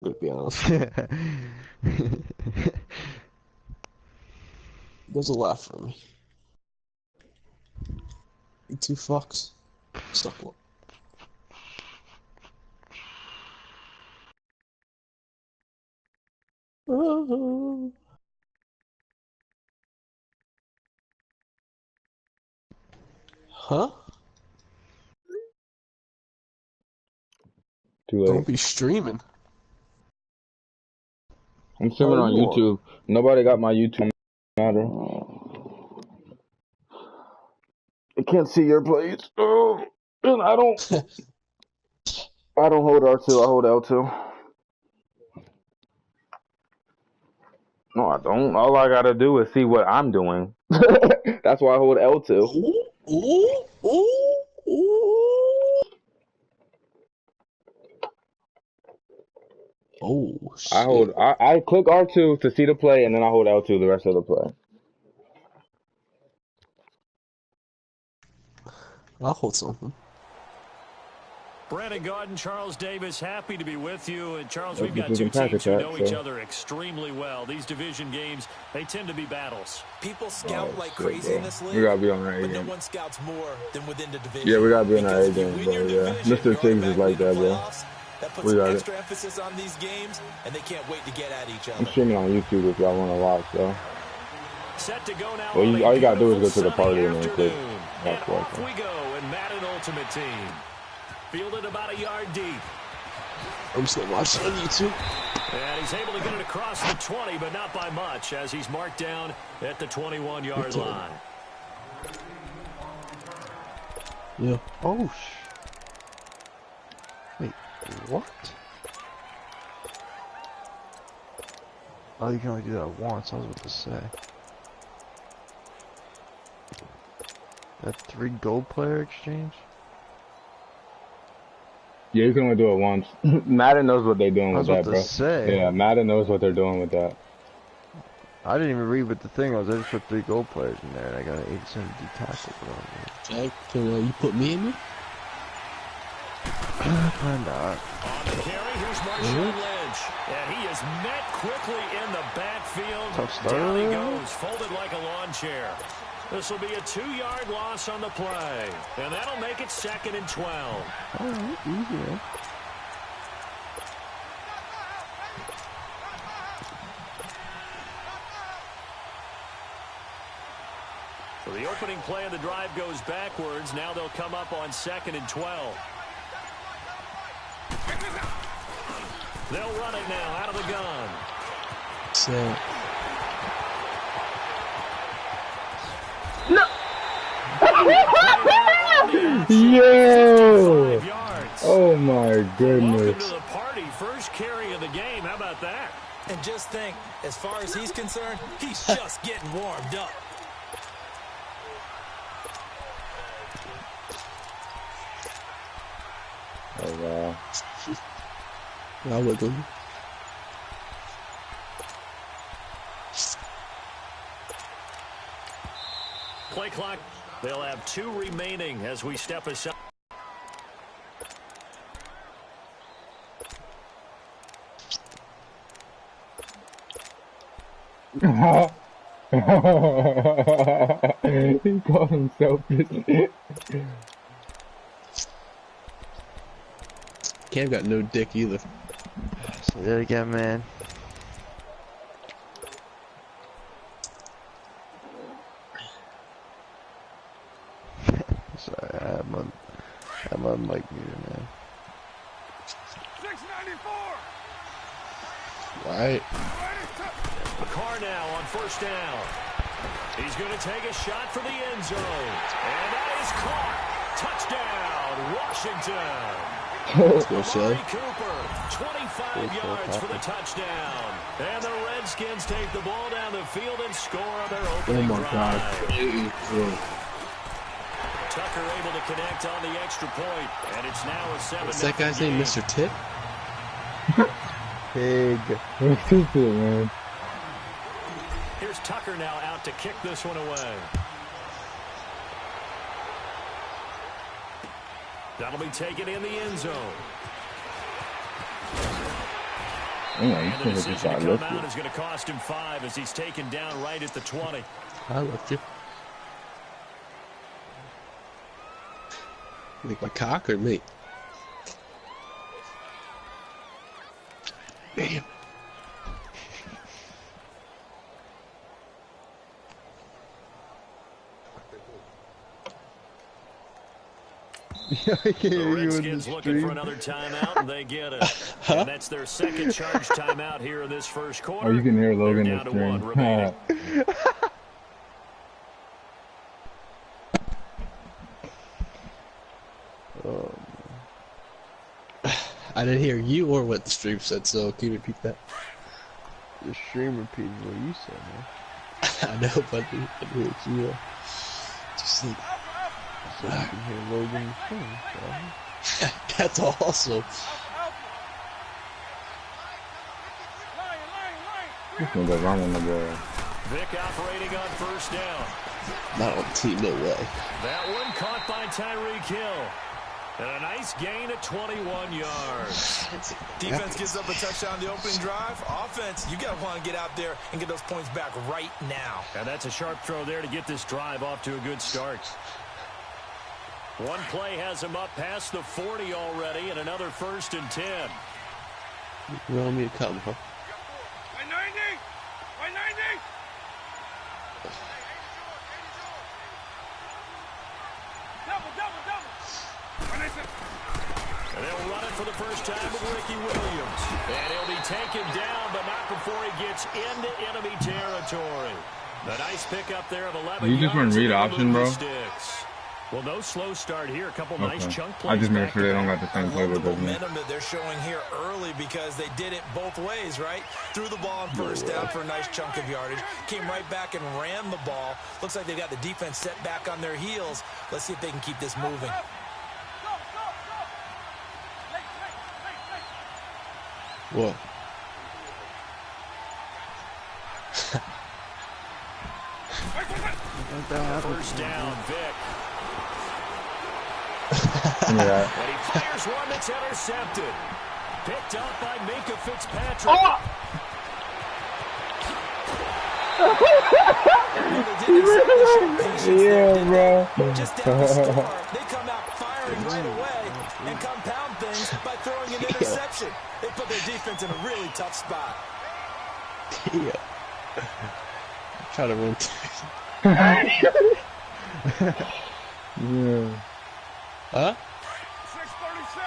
To be honest. There's a lot for me. You 2 fucks. Stop one. Huh? Too late. Don't be streaming. I'm streaming on YouTube. Nobody got my YouTube matter. I can't see your plays. Oh, and I don't hold R2, I hold L2. No, I don't. All I gotta do is see what I'm doing. That's why I hold L2. Ooh, ooh, ooh, ooh. Oh, shit. I click R2 to see the play, and then I hold L2 the rest of the play. I'll hold something. Brandon Gaudin, Charles Davis, happy to be with you. And Charles, we've got two teams who know each other extremely well. These division games, they tend to be battles. People scout like crazy in this league, we gotta be on our A game. But no one scouts more than within the division. Yeah, we gotta be on our A game, bro. Yeah, Mr. Tiggs is like that, bro. That puts some extra emphasis on these games, and they can't wait to get at each other. I'm streaming on YouTube if y'all want to watch, though. Set to go now. Well, all you gotta do is go to the party and then click. And off we go in Madden Ultimate Team. Fielded about a yard deep. I'm still watching on YouTube. And he's able to get it across the 20, but not by much, as he's marked down at the 21-yard line. Yeah. Oh, wait, what? Oh, you can only do that once, I was about to say. That 3 gold player exchange? Yeah, you can only do it once. Madden knows what they're doing with that, bro. I was about to say. Yeah, Madden knows what they're doing with that. I didn't even read what the thing was. I just put 3 gold players in there, and I got an 870 tackle. Jack, can you put me in there? Kinda not. On the carry, here's Marshawn Lynch. And he is met quickly in the backfield. Down he goes, folded like a lawn chair. This will be a 2-yard loss on the play. And that'll make it 2nd and 12. All right, easy. So the opening play of the drive goes backwards. Now they'll come up on 2nd and 12. They'll run it now out of the gun. So. No! Yo! Oh my goodness. Welcome to the party. First carry of the game. How about that? And just think, as far as he's concerned, he's just getting warmed up. Oh wow. I'll wiggle you. Play clock. They'll have 2 remaining as we step aside. He called himself this. Cam got no dick either. Say that again, man. Sorry, I'm on mic muted, man. 694. Right. Carr now on 1st down. He's going to take a shot for the end zone. And that is caught. Touchdown, Washington. Let's go, Shay. Cooper, 25 yards for the touchdown. And the Redskins take the ball down the field and score on their opening drive. Oh, my God. Tucker able to connect on the extra point, and it's now a 7-0 What's that guy's name, Mr. Tit? Pig. What's this, man? Here's Tucker now out to kick this one away. That'll be taken in the end zone. And the decision to come out is going to cost him 5 as he's taken down right at the 20. I left you. Like my cock or me? Damn. Yeah, I can't The hear you in the Redskins looking for stream. another timeout, and they get it. And that's their second charge timeout here in this first quarter. Oh, you can hear Logan They're in down the to 1 stream. remaining. I didn't hear you or what the stream said, so can you repeat that? The stream repeated what you said, man. I know, but I didn't hear what you just said. So you can hear Logan's stream, so. That's awesome. This nigga running the ball. Vic operating on first down. Not on the team, no way. That one caught by Tyreek Hill. And a nice gain at 21 yards. Defense gives up a touchdown the opening drive. Offense, you got to want to get out there and get those points back right now. And that's a sharp throw there to get this drive off to a good start. One play has him up past the 40 already, and another 1st and 10. You want me to come, huh? By 90! By 90! Double! And they'll run it for the first time with Ricky Williams. And he'll be taken down, but not before he gets into enemy territory. The nice pickup there of 11 You just run yards read into the option, bro? sticks. Well, no slow start here. A couple nice chunk plays. I just made back sure to they don't back. got the same I love the playbook as me. momentum that they're showing here early because they did it both ways, right? Threw the ball on first down for a nice chunk of yardage. Came right back and ran the ball. Looks like they got the defense set back on their heels. Let's see if they can keep this moving. What? First down, Vic. Yeah. And he fires one that's intercepted. Picked up by Minka Fitzpatrick. Oh! Yeah, bro. Just down the score, they come out firing right away and compound things by throwing an interception. They put their defense in a really tough spot. Yeah. Try to run. Yeah. Huh? 637!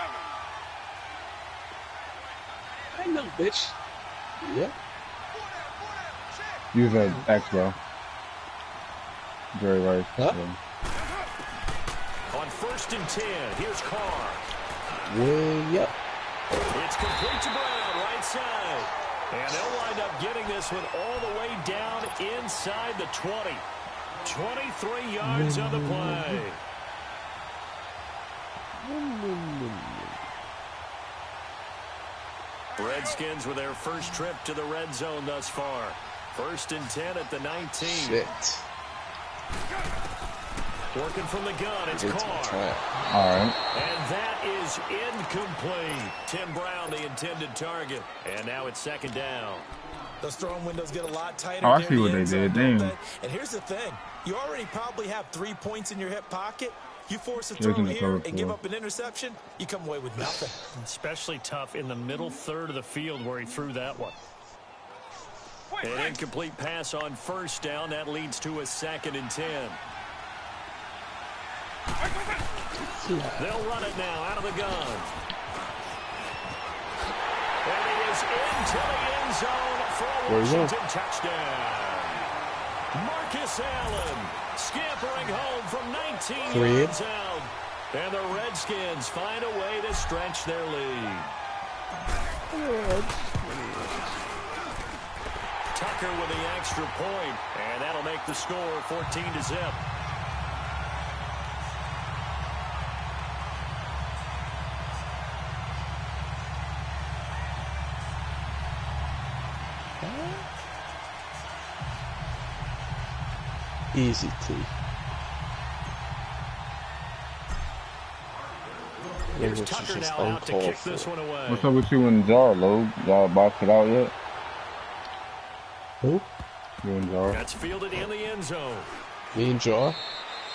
I know, bitch. Yeah. Use that X, bro. Very right. Huh? Yeah. On 1st and 10, here's Carr. Way up. It's complete to Brown, right side. And they'll wind up getting this one all the way down inside the 20. 23 yards on the play. Redskins with their first trip to the red zone thus far. 1st and 10 at the 19. Shit. Working from the gun, it's Carr. All right. And that is incomplete. Tim Brown, the intended target. And now it's 2nd down. Those throwing windows get a lot tighter. Oh, I near see the what they end zone, did. don't Damn. they? And here's the thing. You already probably have 3 points in your hip pocket. You force a Here's throw in the here cover and give four. up an interception, you come away with nothing. Especially tough in the middle third of the field where he threw that one. An incomplete pass on 1st down. That leads to a 2nd and 10. They'll run it now out of the gun. And he is into the end zone for a Washington touchdown. Marcus Allen scampering home from 19 yards out. And the Redskins find a way to stretch their lead. Tucker with the extra point, and that'll make the score 14-0. Easy T. Here's which is Tucker just now out to uncalled kick this for. one away. What's up with you and Jar, Loeb? Y'all boxed it out yet? Who? You and Jar? That's fielded in the end zone. Me and Jar?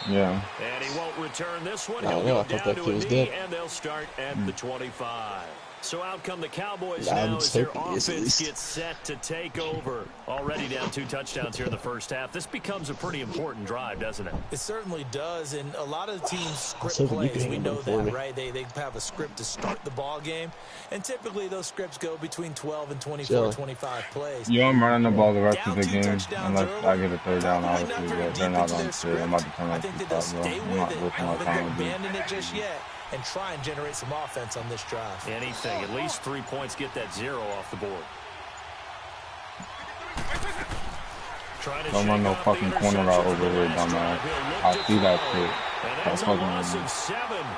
Yeah. And he won't return this one. I He'll don't know. go I thought down that to kid a was knee, dead. and they'll start at the 25. So out come the Cowboys I now was as their hoping yes, at offense least. gets set to take over. Already down 2 touchdowns here in the first half. This becomes a pretty important drive, doesn't it? It certainly does, and a lot of the teams script hoping you plays. could We handle know it for that, me. right? They have a script to start the ball game, and typically those scripts go between 12 and 24, Jelly. 25 plays. Yeah, I'm running the ball the rest of Down the 2 game touchdowns unless I early, get a third down, probably obviously, not very but they're deep not into on their shit. I'm about to script. turn I on think that some they'll stuff, bro. stay I'm with not it. wasting I my don't think time with they'll this. abandon it just yet and try and generate some offense on this drive. Anything. At least 3 points. Get that 0 off the board. Don't run no fucking corner route over here, dumbass. I see that shit. Don't fucking with me.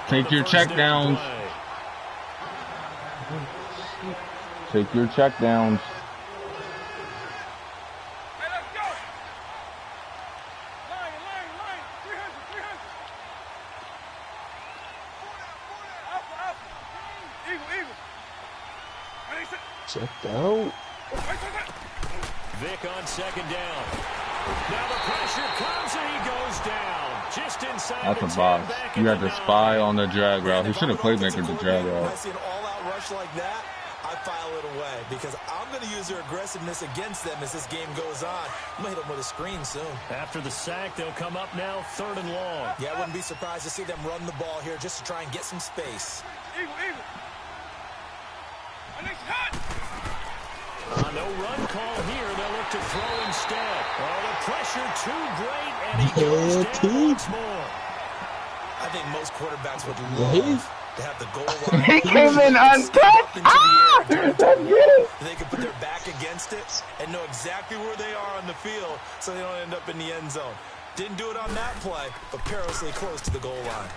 Take your check downs. Take your check downs. Hey, let's go. Line. 300. Alpha. Eagle. Checked out. Vic on second down. Now the pressure comes and he goes down. Just inside That's the a 10, boss. back You at had the to spy 9. on the drag route. He should have played maker the drag When I route. see an all-out rush like that, I file it away because I'm going to use their aggressiveness against them as this game goes on. I'm going to hit them with a screen soon. After the sack, they'll come up now 3rd and long. Yeah, I wouldn't be surprised to see them run the ball here just to try and get some space. Eagle. And it's hot. No run call here. They'll look to throw instead. Oh, the pressure too great, and he goes down once more. I think most quarterbacks would love to have the goal line. He came in untouched. They can put their back against it and know exactly where they are on the field so they don't end up in the end zone. Didn't do it on that play, but perilously close to the goal line.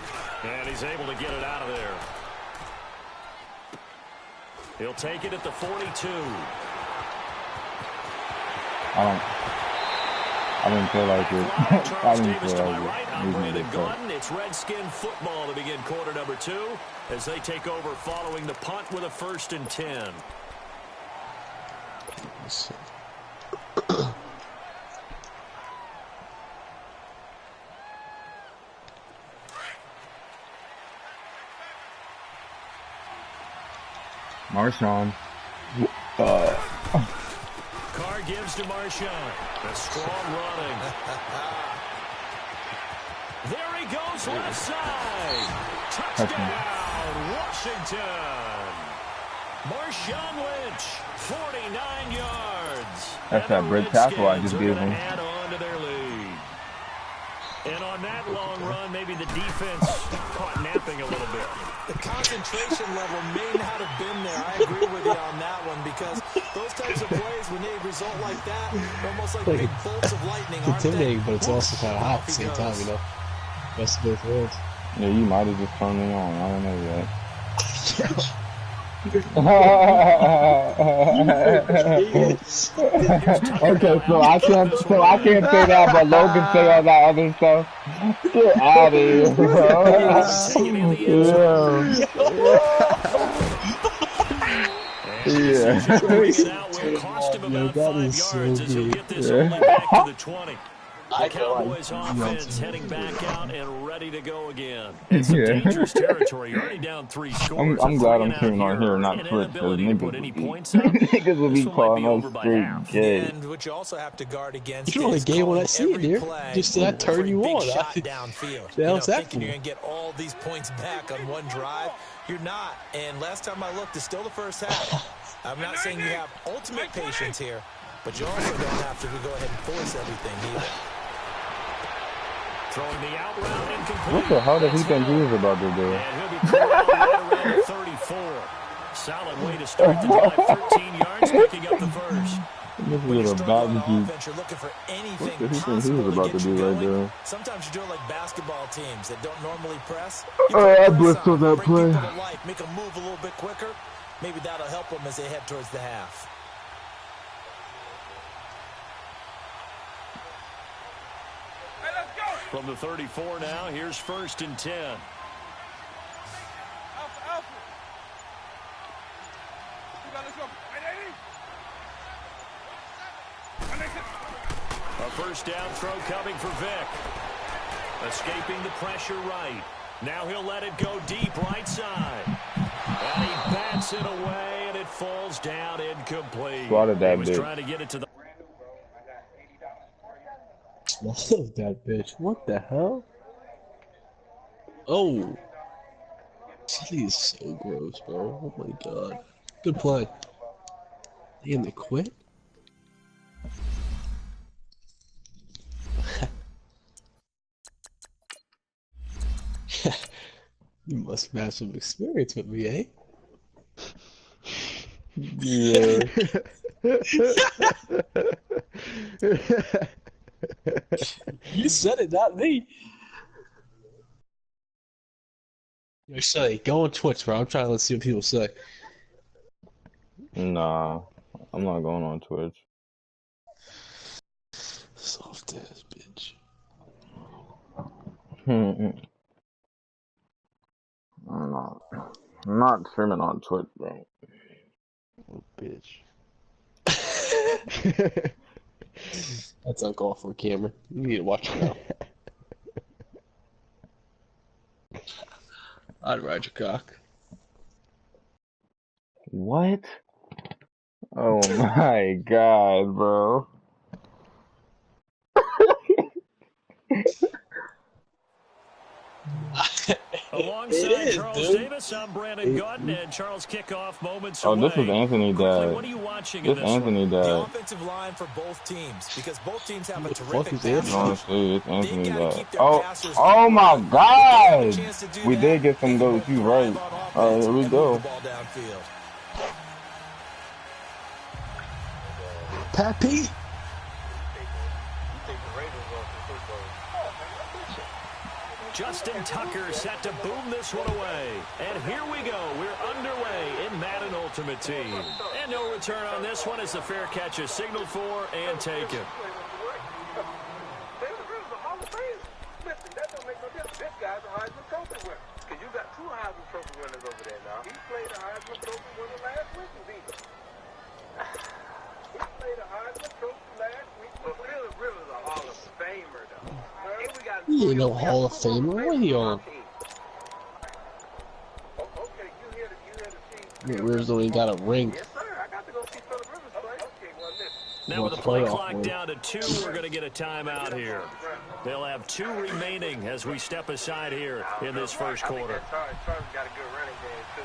And he's able to get it out of there. He'll take it at the 42. I didn't feel like it. Charles Davis to my right. I'm Brandon Gaudin. It's Redskin football to begin quarter number 2 as they take over following the punt with a 1st and 10. Marshawn. Carr gives to Marshawn. A strong running. There he goes, left side. Touchdown, Washington. Marshawn Lynch, 49 yards. That's that bread tackle I just gave him. Add on to their lead. And on that long run, maybe the defense caught napping a little bit. The concentration level may not have been there. I agree with you on that one because those types of plays, when they result like that, they're almost like big bolts of lightning, It's aren't they? intimidating, but it's also kind of hot at the same time, you know? Best of both worlds. Yeah, you might have just turned me on. I don't know yet. Okay, so I can't say that, but Logan say all that other stuff. Get out of here, bro. That is so good. The Cowboys offense heading back out and ready to go again. It's some dangerous territory. You're already down 3 scores. I'm glad I'm turning on here and not Twitch, because niggas will be calling us straight gay. And what you also have to guard against You're only is gay when I calling see it, every dear. play Just that for a turn you big on. shot downfield. The hell's that thinking for? you're going to get all these points back on one drive. You're not. And last time I looked, it's still the first half. I'm not saying you have ultimate patience here, but you also don't have to go ahead and force everything either. Throwing the out route incomplete. What the hell did he think he was about to do? And he'll be corralled right around the 34. Solid way to start the drive. 13 yards, picking up the first. This When is you're a struggling bad on Jeep. offense, you're looking for anything What did he think he possible was to about get to you do right going. there? Sometimes you do it like basketball teams that don't normally press. I blitzed on that bring play. people to life, make them move a little bit quicker. Maybe that'll help them as they head towards the half. Hey, let's go. From the 34 now, here's 1st and 10. Alpha. A first down throw coming for Vic. Escaping the pressure right. Now he'll let it go deep right side. And he bats it away, and it falls down incomplete. Swatted that he was bitch. trying to get it to the... Love that bitch. What the hell? Oh. Chili is so gross, bro. Oh my god. Good play. Damn, they quit? You must have some experience with me, eh? Yeah. You said it, not me. Yo, Shelly, go on Twitch, bro. I'm trying to see what people say. Nah, I'm not going on Twitch. Soft ass bitch. I'm not streaming on Twitch, bro. Oh, bitch. That's uncalled for, Cameron. You need to watch it now. I'd ride your cock. What? Oh my god, bro. Alongside Charles dude. Davis, I'm Brandon Gordon, and Charles kickoff moments Oh, away. this is Anthony Quickly, Dad. what are you watching This in this Anthony one? The Dad. offensive line for both teams, because both teams have a What the fuck terrific is pass Anthony? rush. Honestly, it's Anthony They've got to Dad. keep their Oh, passers oh my upright. If they have a god! chance to do We that, did get they some can goats, both you thrive right. on offense Alright, here we and move the go. ball downfield. Pat Pete. Justin Tucker set to boom this one away. And here we go. We're underway in Madden Ultimate Team. And no return on this one as the fair catch is signaled for and taken. Listen, that don't make no difference. This guy's a Heisman Trophy winner. Because you got two Heisman Trophy winners over there now. He played a Heisman Trophy winner last week with Eagles. He played a Heisman Trophy last week. But Philip Rivers is a Hall of Famer, though. He ain't no Hall of Famer. What are you on? Okay, you here to see. Rivers only got a ring. Yes, sir. I got to go see Philip Rivers play. Okay, well, listen. Now Well, with the play playoff clock win. down to 2, we're going to get a timeout here. They'll have 2 remaining as we step aside here in this first quarter. Charles got a good running game, too.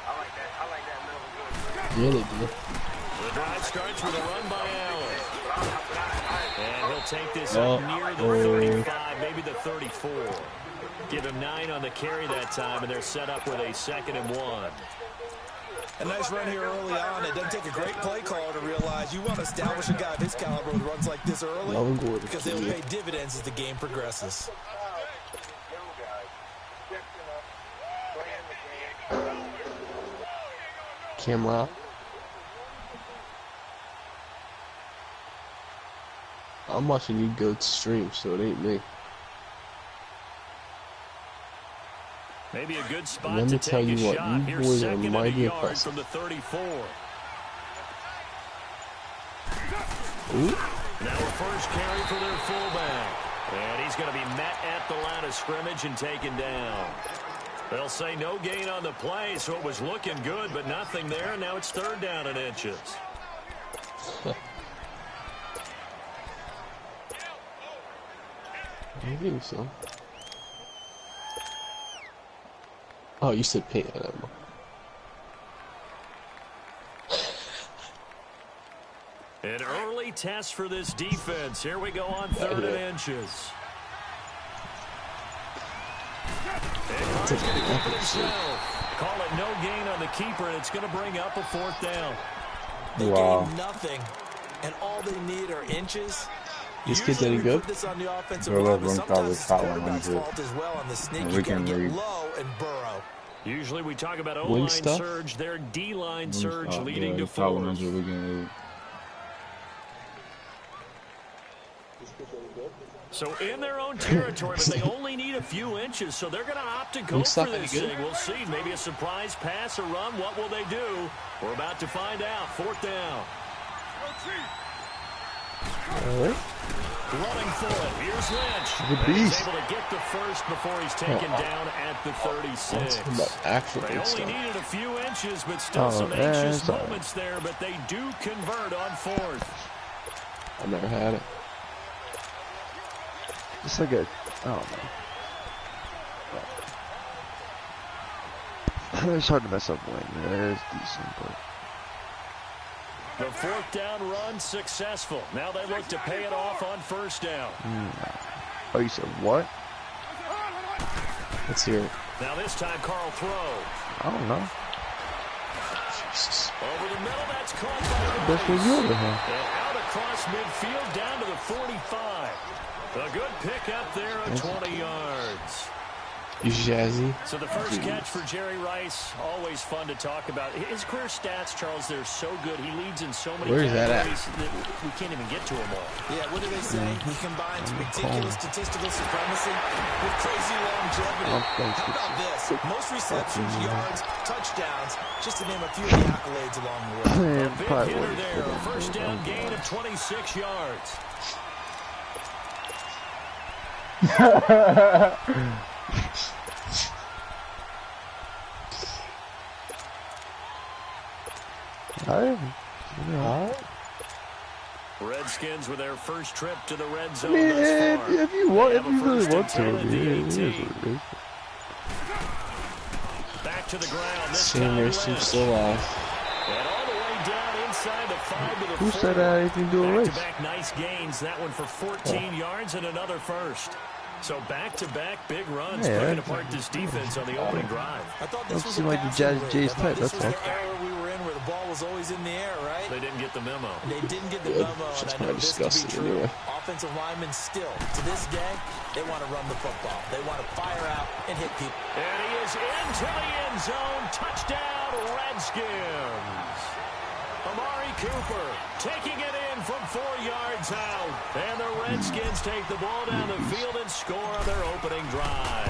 I like that Yeah, middle good. they do. The drive starts with a run by Allen. And he'll take this Oh, up near the 35, maybe the 34. Give him 9 on the carry that time, and they're set up with a 2nd and 1. A nice run here early on. It doesn't take a great play caller to realize you want to establish a guy of his caliber with runs like this early because they'll pay dividends as the game progresses. Camera out. I'm watching you goats stream, so it ain't me. Maybe a good Let spot me to tell take a you what, shot. you Here's boys are 2nd and a mighty yard impressive. from the 34. Ooh. Now a first carry for their fullback. And he's going to be met at the line of scrimmage and taken down. They'll say no gain on the play, so it was looking good, but nothing there. Now it's 3rd down and inches. I think so. Oh, you said paint. An early test for this defense. Here we go on 3rd and inches. Call it no gain on the keeper, and it's going to bring up a 4th down. They Wow. gain nothing, and all they need are inches. These kids Usually any we good? put this on the offensive Bro, line, let's but run sometimes cover it's top quarterback's 100. fault as well on the sneak. And You we got to can get lead. low and burrow. Usually we talk about Wing O-line stuff? surge. Their D-line surge Stop, leading to top 4th. 100, we can lead. So in their own territory, but they only need a few inches, so they're going to opt to go for this thing. We'll see. Maybe a surprise pass or run. What will they do? We're about to find out. 4th down. Running for it. Here's Lynch. He's able to get the first before he's taken down at the 36. They only needed a few inches, but still some anxious moments there, but they do convert on 4th. I never had it. It's like a, I don't know. It's hard to mess up when it's decent, but. The 4th down run successful. Now they look to pay it off on 1st down. Oh, you said what? Let's hear it. Now this time Carl throws. I don't know. Jesus. Over the middle, that's caught by That's what you over here. And out across midfield down to the 45. A good pick up there of 20 yards. Jazzy. So the first catch for Jerry Rice, always fun to talk about. His career stats, Charles, they're so good. He leads in so many categories that we can't even get to them all. Yeah, what do they say? He combines ridiculous statistical supremacy with crazy longevity. How about this? Most receptions, yards, touchdowns, just to name a few of the accolades along the way. A big hitter there. A first down gain of 26 yards. Redskins with their first trip to the red zone. If you really want to, back to the ground. Senior seems still alive. And all the way down inside the 5 to the 4. Who said anything to do a race? Back-to-back nice gains. That one for 14 yards and another first. So back-to-back big runs, picking apart this defense on the opening drive. I thought this was like the Jazz Jays type. That's all. The era we were in where the ball was always in the air, right? They didn't get the memo. They didn't get the memo, and I know this to be true. Anyway. Offensive linemen still, to this day, they want to run the football. They want to fire out and hit people. And he is into the end zone. Touchdown, Redskins. Amari Cooper taking it in from 4 yards out. And the Redskins take the ball down the field and score on their opening drive.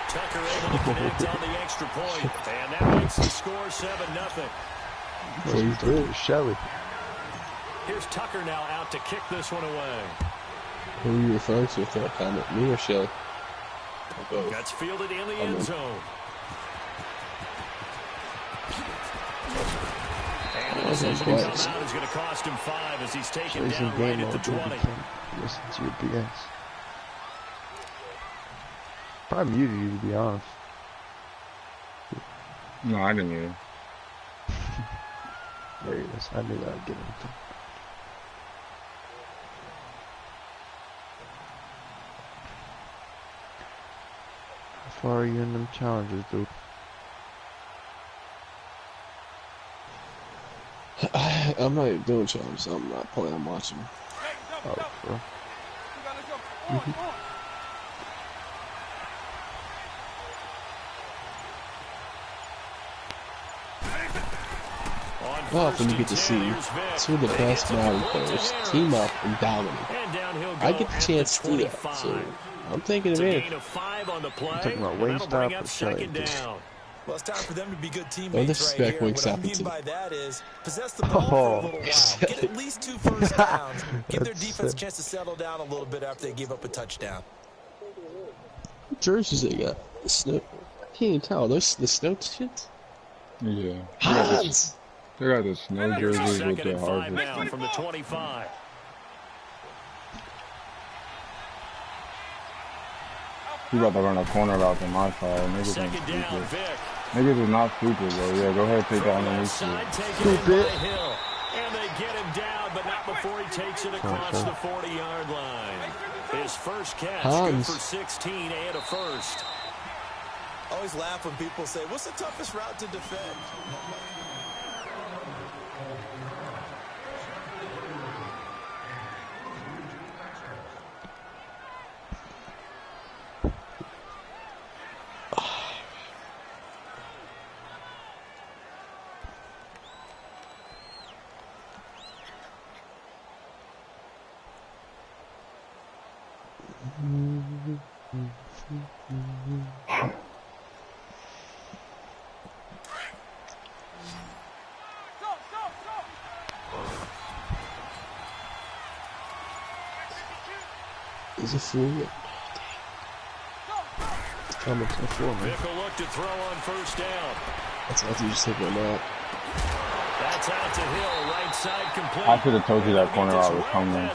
Tucker able to connect on the extra point. And that makes the score 7-0. Please do, Shelly. Here's Tucker now out to kick this one away. Who are you referring to with that comment? Me or Shelly? That's fielded in the end zone. And the decision to come out is going to cost him 5 as he's taken down right at the 20. Listen to your BS. Probably muted you, to be honest. No, I didn't hear. There he is. I knew that I'd get him. How far are you in them challenges, dude? I'm not even doing challenges. I'm not playing. I'm watching. Oh, bro. Often you get to see two of the best Maui players team up and dominate. I get the chance to do that, so I'm taking advantage. I'm talking about Wingstop or Shelly. Well, it's time for them to be good teammates Don't disrespect right here. What I Wingstop mean by that is possess the ball for a little while. Get at least 2 first downs. Give their defense a chance to settle down a little bit after they give up a touchdown. What jerseys they got? The snow. I can't even tell. Those the snow shits? Yeah. Hans! They got the snow jerseys with the now harvest. from the 25. You about to run a corner route on my side. Niggas ain't stupid. Niggas is not stupid, bro. Yeah, go ahead and take that underneath. Stupid. And they get him down, but not before he takes it across the 40-yard line. His first catch, good for 16 and a first. Always laugh when people say, what's the toughest route to defend? He's a fool. Coming to the floor, man. Vick will look to throw on first down. That's after you just take one out. That's out to Hill, right side complete. I should have told you that corner route was coming.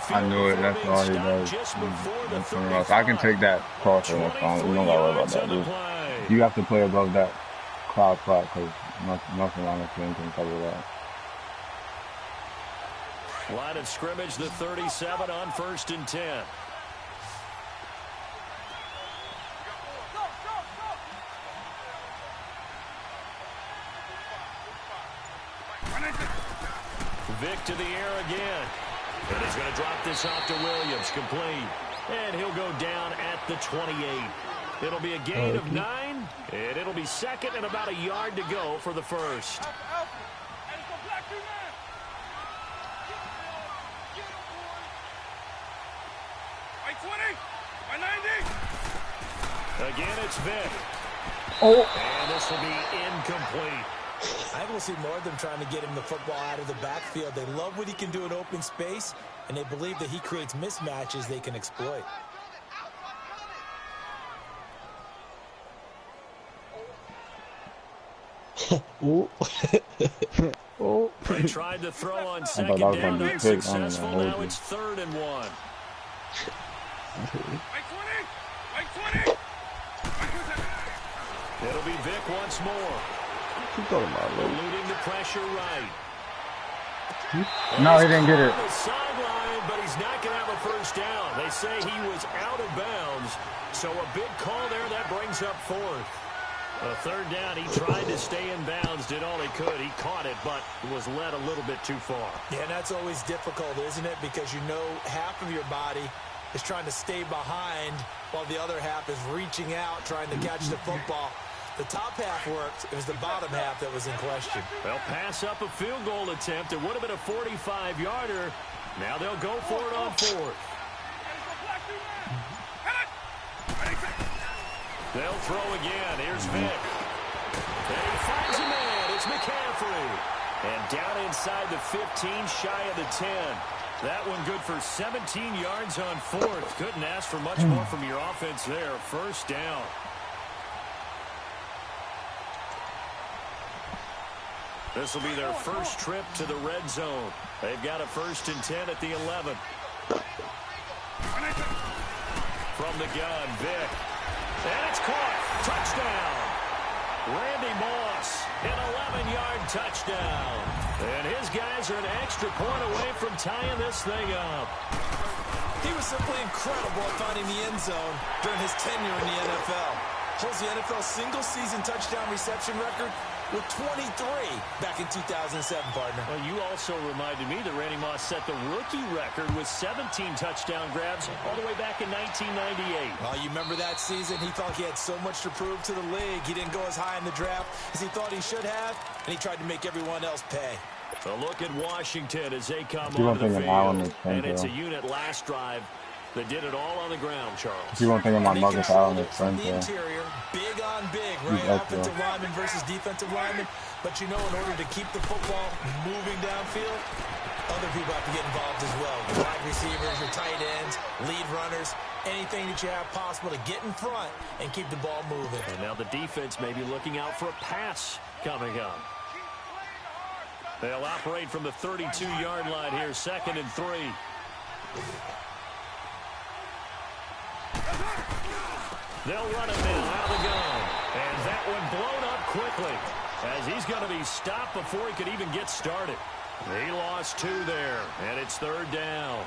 I knew it. That's all he does. I can take that crosser. That's fine. We don't gotta worry about that, dude. You have to play above that cloud flat because nothing on the screen can cover that. Line of scrimmage, the 37 on 1st and 10. Vick to the air again. And he's going to drop this off to Williams. Complete. And he'll go down at the 28. It'll be a gain of 9. And it'll be second and about a yard to go for the first. Again, it's Vick. Oh. And this will be incomplete. I think we'll see more of them trying to get him the football out of the backfield. They love what he can do in open space, and they believe that he creates mismatches they can exploit. They tried to throw on second down, unsuccessful. Now it's 3rd and 1. It'll be Vick once more. Eluding the pressure right. No, he didn't get it. On the sideline, but he's not going to have a first down. They say he was out of bounds, so a big call there. That brings up 4th. A 3rd down, he tried to stay in bounds, did all he could. He caught it, but was led a little bit too far. Yeah, and that's always difficult, isn't it? Because you know half of your body is trying to stay behind while the other half is reaching out, trying to catch the football. The top half worked. It was the bottom half that was in question. They'll pass up a field goal attempt. It would have been a 45-yarder. Now they'll go for it on 4th. They'll throw again. Here's Vick. And he finds a man. It's McCaffrey. And down inside the 15, shy of the 10. That one good for 17 yards on 4th. Couldn't ask for much more from your offense there. First down. This will be their first trip to the red zone. They've got a 1st and 10 at the 11. From the gun, Vick. And it's caught. Touchdown. Randy Moss, an 11-yard touchdown. And his guys are an extra point away from tying this thing up. He was simply incredible at finding the end zone during his tenure in the NFL. Holds the NFL single-season touchdown reception record with 23 back in 2007, partner. Well, you also reminded me that Randy Moss set the rookie record with 17 touchdown grabs all the way back in 1998. Well, you remember that season? He thought he had so much to prove to the league. He didn't go as high in the draft as he thought he should have, and he tried to make everyone else pay. A look at Washington as they come onto the field. And it's a unit last drive that did it all on the ground, Charles. You won't think of my Marcus Allen as friend there. Interior, big on big, right? Offensive lineman versus defensive lineman. But you know, in order to keep the football moving downfield, other people have to get involved as well. Your wide receivers, your tight ends, lead runners, anything that you have possible to get in front and keep the ball moving. And now the defense may be looking out for a pass coming up. They'll operate from the 32-yard line here, 2nd and 3. They'll run it now out of the gun. And that one blown up quickly as he's going to be stopped before he could even get started. He lost 2 there, and it's 3rd down.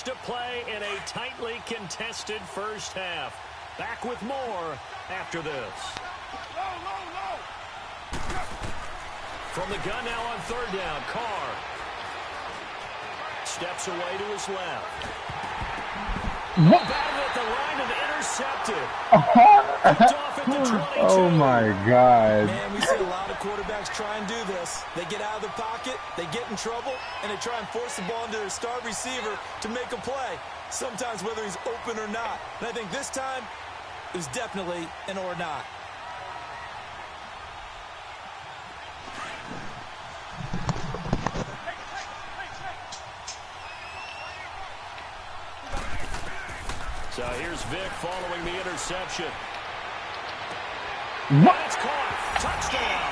To play in a tightly contested first half. Back with more after this. From the gun now on 3rd down, Carr steps away to his left. What? Batted at the line and intercepted. Oh my God. Man, we see a lot of quarterbacks try and do this. They get out of the pocket, they get in trouble, and they try and force the ball into their star receiver to make a play. Sometimes whether he's open or not. And I think this time, it was definitely an or not. So here's Vic following the interception. What? That's caught. Touchdown.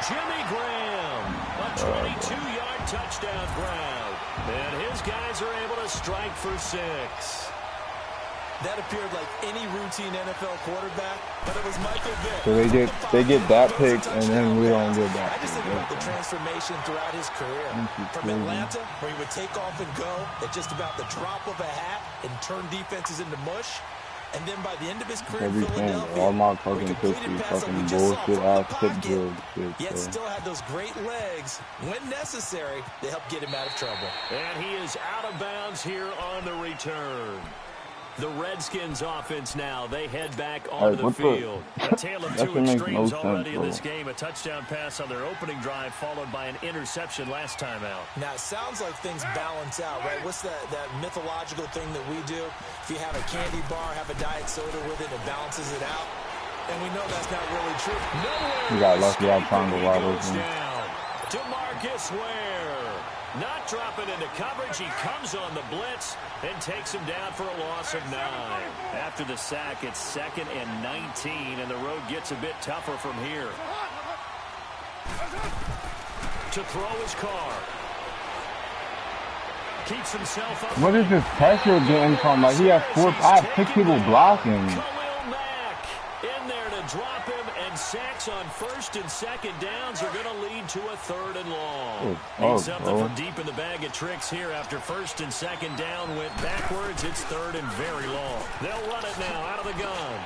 Jimmy Graham. A 22-yard touchdown grab. And his guys are able to strike for 6. That appeared like any routine NFL quarterback, but it was Michael Vick. So they get that pick, and then we don't get that. I just think about the transformation throughout his career. From Atlanta, where he would take off and go at just about the drop of a hat and turn defenses into mush. And then by the end of his career in Philadelphia, all my fucking bullshit ass tip drill shit. Yet still had those great legs, when necessary, to help get him out of trouble. And he is out of bounds here on the return. The Redskins offense now. They head back onto the field. A tale of two extremes already in this game. A touchdown pass on their opening drive, followed by an interception last time out. Now, it sounds like things balance out, right? What's that mythological thing that we do? If you have a candy bar, have a diet soda with it, it balances it out. And we know that's not really true. You got lucky I found the wide open. DeMarcus Ware. Not dropping into coverage. He comes on the blitz and takes him down for a loss of 9. After the sack, it's 2nd and 19, and the road gets a bit tougher from here. To throw his car. Keeps himself up. What is this pressure getting from? Like, he has 4 5, 6 people blocking. In there to drop him, and sacks on 1st and 2nd downs are going to lead to a 3rd and long. Need something from deep in the bag of tricks here. After 1st and 2nd down went backwards, it's 3rd and very long. They'll run it now out of the gun.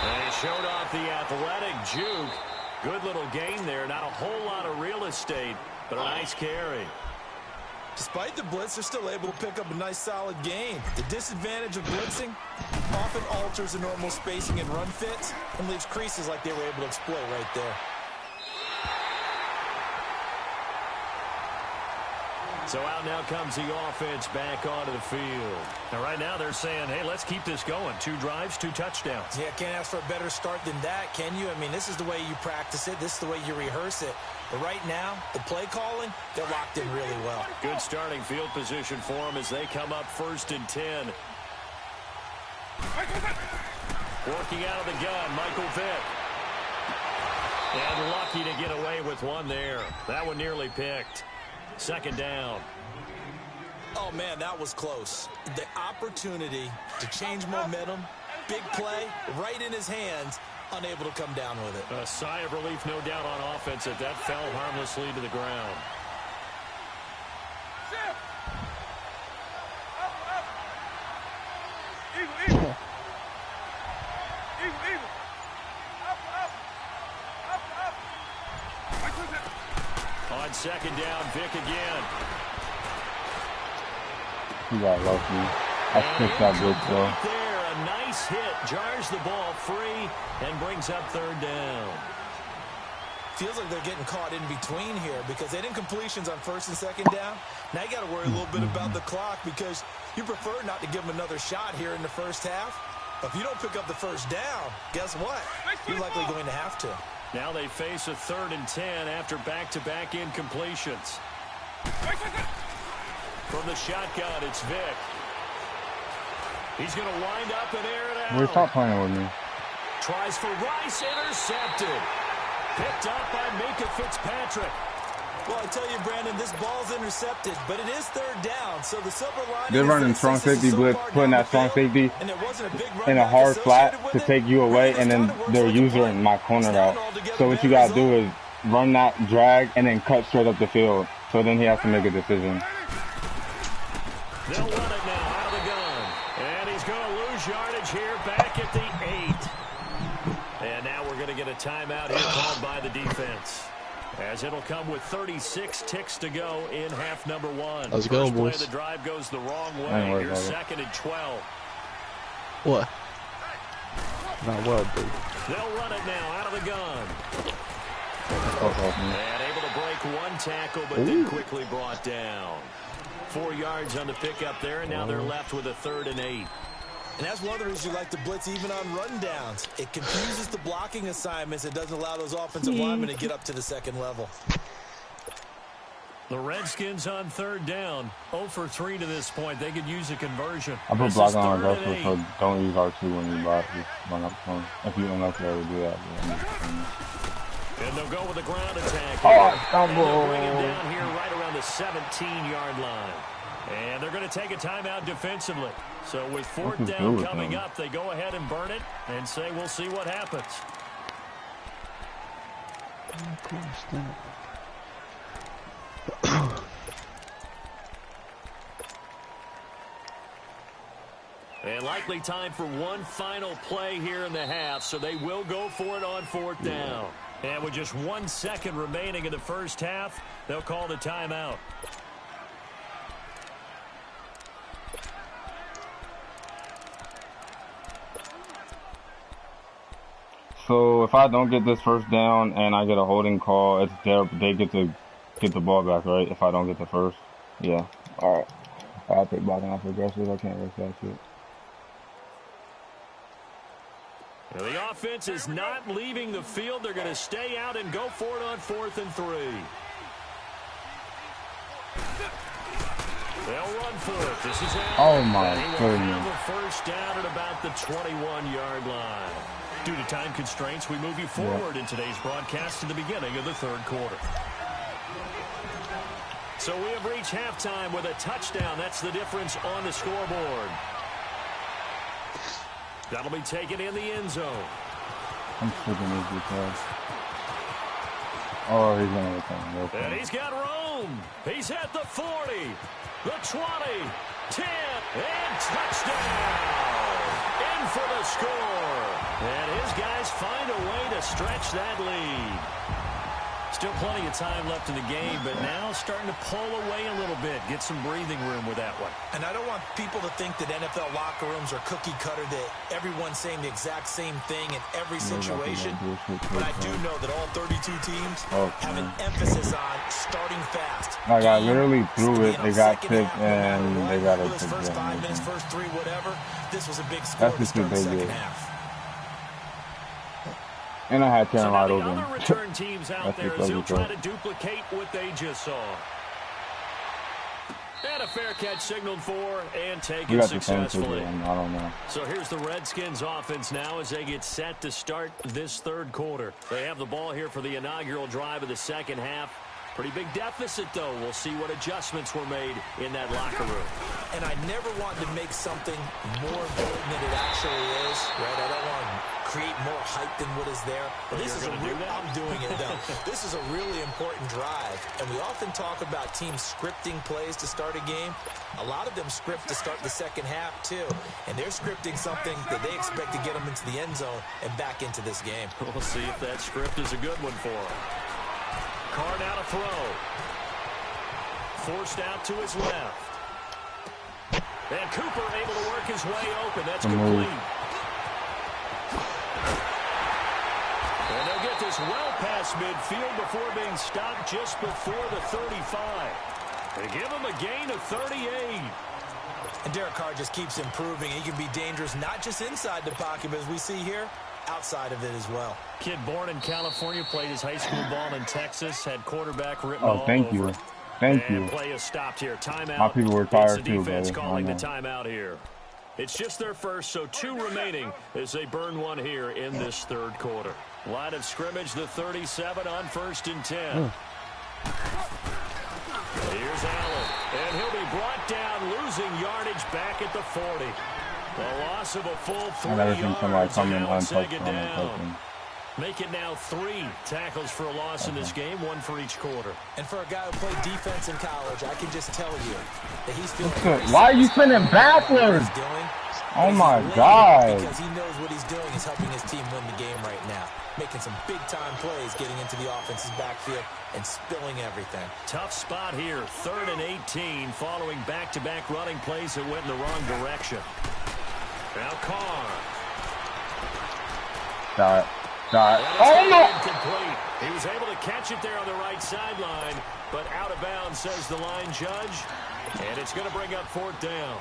And he showed off the athletic juke. Good little gain there. Not a whole lot of real estate, but a nice carry. Despite the blitz, they're still able to pick up a nice, solid gain. The disadvantage of blitzing often alters the normal spacing and run fits and leaves creases like they were able to exploit right there. So out now comes the offense back onto the field. Now right now they're saying, hey, let's keep this going. 2 drives, 2 touchdowns. Yeah, can't ask for a better start than that, can you? I mean, this is the way you practice it. This is the way you rehearse it. But right now, the play calling, they're locked in really well. Good starting field position for them as they come up 1st and 10. Working out of the gun, Michael Vick. And lucky to get away with one there. That one nearly picked. 2nd down. Oh, man, that was close. The opportunity to change momentum, big play, right in his hands, unable to come down with it. A sigh of relief, no doubt, on offense that fell harmlessly to the ground. On 2nd down, Vick again. He got lucky. I picked that blitz though. There, a nice hit, jars the ball free, and brings up 3rd down. Feels like they're getting caught in between here because they didn't completions on 1st and 2nd down. Now you got to worry a little bit about the clock because you prefer not to give them another shot here in the 1st half. But if you don't pick up the 1st down, guess what? You're likely going to have to. Now they face a 3rd and 10 after back-to-back incompletions. From the shotgun, it's Vick. He's going to wind up and air it out. Stop playing with me. Tries for Rice, intercepted. Picked up by Minka Fitzpatrick. Well, I tell you, Brandon, this ball's intercepted, but it is 3rd down. So the silver lining they're running strong safety blitz, putting that strong safety in a hard flat to take you away, and then their user in my corner out. So what you got to do is run that drag and then cut straight up the field. So then he has to make a decision. They'll run it now out of the gun. And he's going to lose yardage here back at the 8. And now we're going to get a timeout here called by the defense. As it'll come with 36 ticks to go in half number one. How's it going, boys? The drive goes the wrong way. Here's second and 12. What? Not well, dude. They'll run it now out of the gun. And able to break one tackle, but then quickly brought down. 4 yards on the pickup there, and now they're left with a 3rd and 8. And that's one of the reasons you like to blitz even on rundowns. It confuses the blocking assignments. It doesn't allow those offensive linemen to get up to the second level. The Redskins on 3rd down. 0 for 3 to this point. They could use a conversion. I put block on aggressive, so don't use R2 when you block. Run up front. If you don't know how to do that. And they'll go with a ground attack. Oh, stumble. And they'll bring him down here right around the 17-yard line. And they're going to take a timeout defensively. So with 4th down coming up, they go ahead and burn it and say we'll see what happens. And likely time for one final play here in the half, so they will go for it on 4th down. And with just 1 second remaining in the first half, they'll call the timeout. So if I don't get this first down and I get a holding call, it's they get to get the ball back, right? If I don't get the first, yeah. All right. I'll take blocking off aggressive. I can't risk that shit. Well, the offense is not leaving the field. They're going to stay out and go for it on 4th and 3. They'll run for it. This is Allen. Oh my goodness. The first down at about the 21-yard line. Due to time constraints, we move you forward in today's broadcast to the beginning of the 3rd quarter. So we have reached halftime with a touchdown. That's the difference on the scoreboard. That'll be taken in the end zone. I'm flipping his pass. Oh, he's going to return. Okay. And he's got room. He's at the 40, the 20, 10, and touchdown. In for the score. And his guys find a way to stretch that lead. Still plenty of time left in the game, but now starting to pull away a little bit. Get some breathing room with that one. And I don't want people to think that NFL locker rooms are cookie cutter, that everyone's saying the exact same thing in every situation. But I do know that all 32 teams have an emphasis on starting fast. Like I literally threw it, they got picked, and they got a pick. First 5 minutes, first 3, whatever. This was a big score to start the second half. And I had 10 wide open. Other return teams out there as they'll try to duplicate what they just saw. And a fair catch signaled for and taken successfully. I don't know. So here's the Redskins offense now as they get set to start this 3rd quarter. They have the ball here for the inaugural drive of the second half. Pretty big deficit, though. We'll see what adjustments were made in that locker room. And I never wanted to make something more important than it actually is, right? I don't want to create more hype than what is there. But this is I'm doing it, though. This is a really important drive. And we often talk about teams scripting plays to start a game. A lot of them script to start the second half, too. And they're scripting something that they expect to get them into the end zone and back into this game. We'll see if that script is a good one for them. Carr now to throw. Forced out to his left. And Cooper able to work his way open. That's complete. And they'll get this well past midfield before being stopped just before the 35. They give him a gain of 38. And Derek Carr just keeps improving. He can be dangerous not just inside the pocket, but as we see here, outside of it as well. Kid born in California, played his high school ball in Texas, had quarterback written all thank over. You. Thank you. Play is stopped here. Timeout. My people were tired too, brother. Calling the timeout here. It's just their first, so 2 remaining as they burn one here in this 3rd quarter. Line of scrimmage, the 37 on 1st and 10. Here's Allen, and he'll be brought down, losing yardage back at the 40. A loss of a full 3 yards. Somebody coming untouched on Make it now 3 tackles for a loss in this game, 1 for each quarter. And for a guy who played defense in college, I can just tell you that he's feeling. Why are you spinning backwards? Oh my God. Because he knows what he's doing is helping his team win the game right now. Making some big-time plays, getting into the offense's backfield and spilling everything. Tough spot here, 3rd and 18, following back-to-back running plays that went in the wrong direction. Now Carr. Got it. Oh no! Incomplete. He was able to catch it there on the right sideline, but out of bounds, says the line judge. And it's going to bring up 4th down.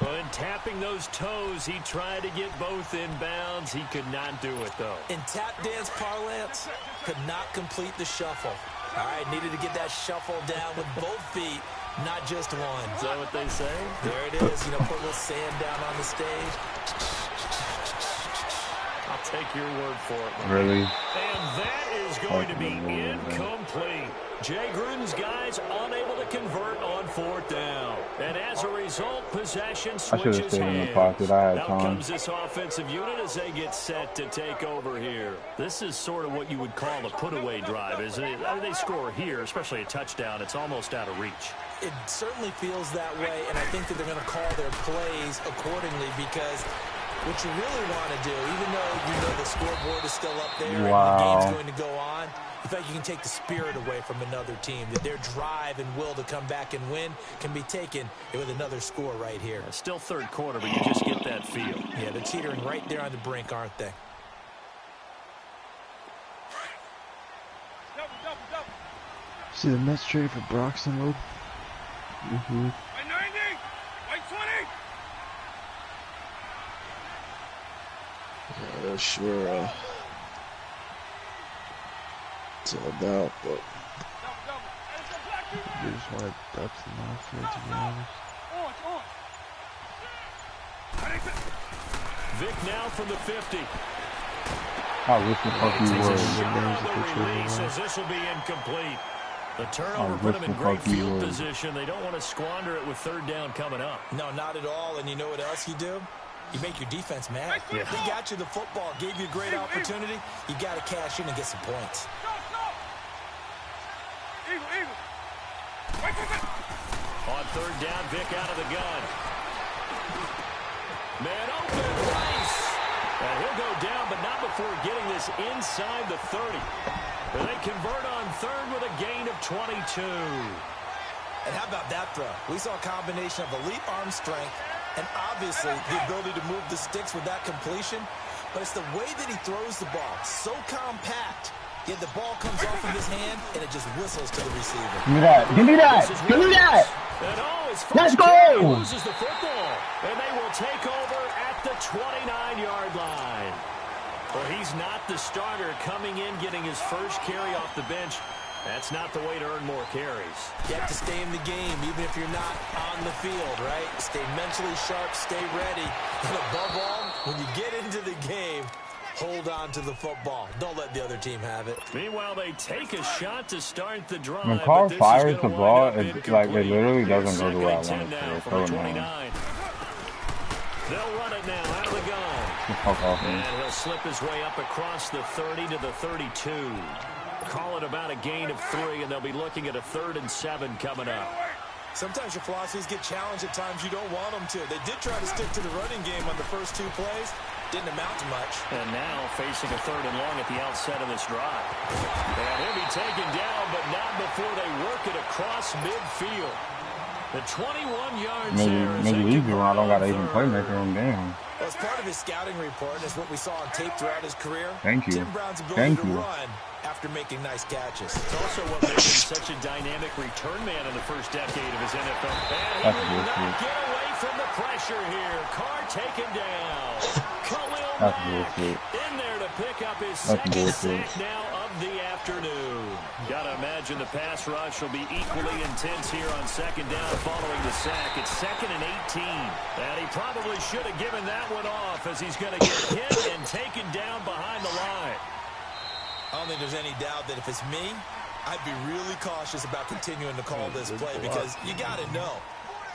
Well, in tapping those toes, he tried to get both in bounds. He could not do it, though. In tap dance parlance, could not complete the shuffle. All right, needed to get that shuffle down with both feet, not just one. Is that what they say? There it is. You know, put a little sand down on the stage. I'll take your word for it. Really? And that is going to be incomplete. Jay Gruden's guys unable to convert on 4th down. And as a result, possession switches hands. Out comes this offensive unit as they get set to take over here. This is sort of what you would call a put-away drive, isn't it? I mean, they score here, especially a touchdown. It's almost out of reach. It certainly feels that way, and I think that they're going to call their plays accordingly because what you really want to do, even though you know the scoreboard is still up there and the game's going to go on, in fact, you can take the spirit away from another team, that their drive and will to come back and win can be taken with another score right here. Still 3rd quarter, but you just get that feel. Yeah, they're teetering right there on the brink, aren't they? See the Mets trade for Broxton Road? By 90, by 20. Sure. It's all about, but you just want to depth in the outfield, to be honest. Vic now from the 50. I wish the fuck you would. This will be incomplete. The turnover put him in great field position. They don't want to squander it with 3rd down coming up. No, not at all. And you know what else you do? You make your defense mad. Yeah. They got you the football, gave you a great opportunity. You got to cash in and get some points. On 3rd down, Vic out of the gun. Man open, Rice. And he'll go down, but not before getting this inside the 30. But they convert on 3rd with a gain of 22. And how about that throw? We saw a combination of elite arm strength and obviously the ability to move the sticks with that completion. But it's the way that he throws the ball. So compact. Yet the ball comes off of his hand, and it just whistles to the receiver. Give me that. Give me that. Give me that. Let's go. Loses the football, and they will take over at the 29-yard line. Well, he's not the starter coming in, getting his first carry off the bench. That's not the way to earn more carries. You have to stay in the game, even if you're not on the field, right? Stay mentally sharp, stay ready. And above all, when you get into the game, hold on to the football. Don't let the other team have it. Meanwhile, they take a shot to start the drive. When Carr fires the ball, it literally doesn't go the way I want it to. It's so annoying. They'll run it now out of the gun. And he'll slip his way up across the 30 to the 32. Call it about a gain of 3, and they'll be looking at a 3rd and 7 coming up. Sometimes your philosophies get challenged at times you don't want them to. They did try to stick to the running game on the first 2 plays. Didn't amount to much. And now facing a 3rd and long at the outset of this drive. And he'll be taken down, but not before they work it across midfield. The 21 yards there. Maybe easier when I don't got to even play maker him down. Well, as part of his scouting report, and it's what we saw on tape throughout his career. Thank you. Tim Brown's ability to run after making nice catches. It's also what made him such a dynamic return man in the first decade of his NFL. And he will not get away from the pressure here. Carr taken down. Khalil Mack in there to pick up his second sack now of the afternoon. Gotta imagine the pass rush will be equally intense here on 2nd down following the sack. It's 2nd and 18. And he probably should have given that one off as he's going to get hit and taken down behind the line. I don't think there's any doubt that if it's me, I'd be really cautious about continuing to call this play because you got to know.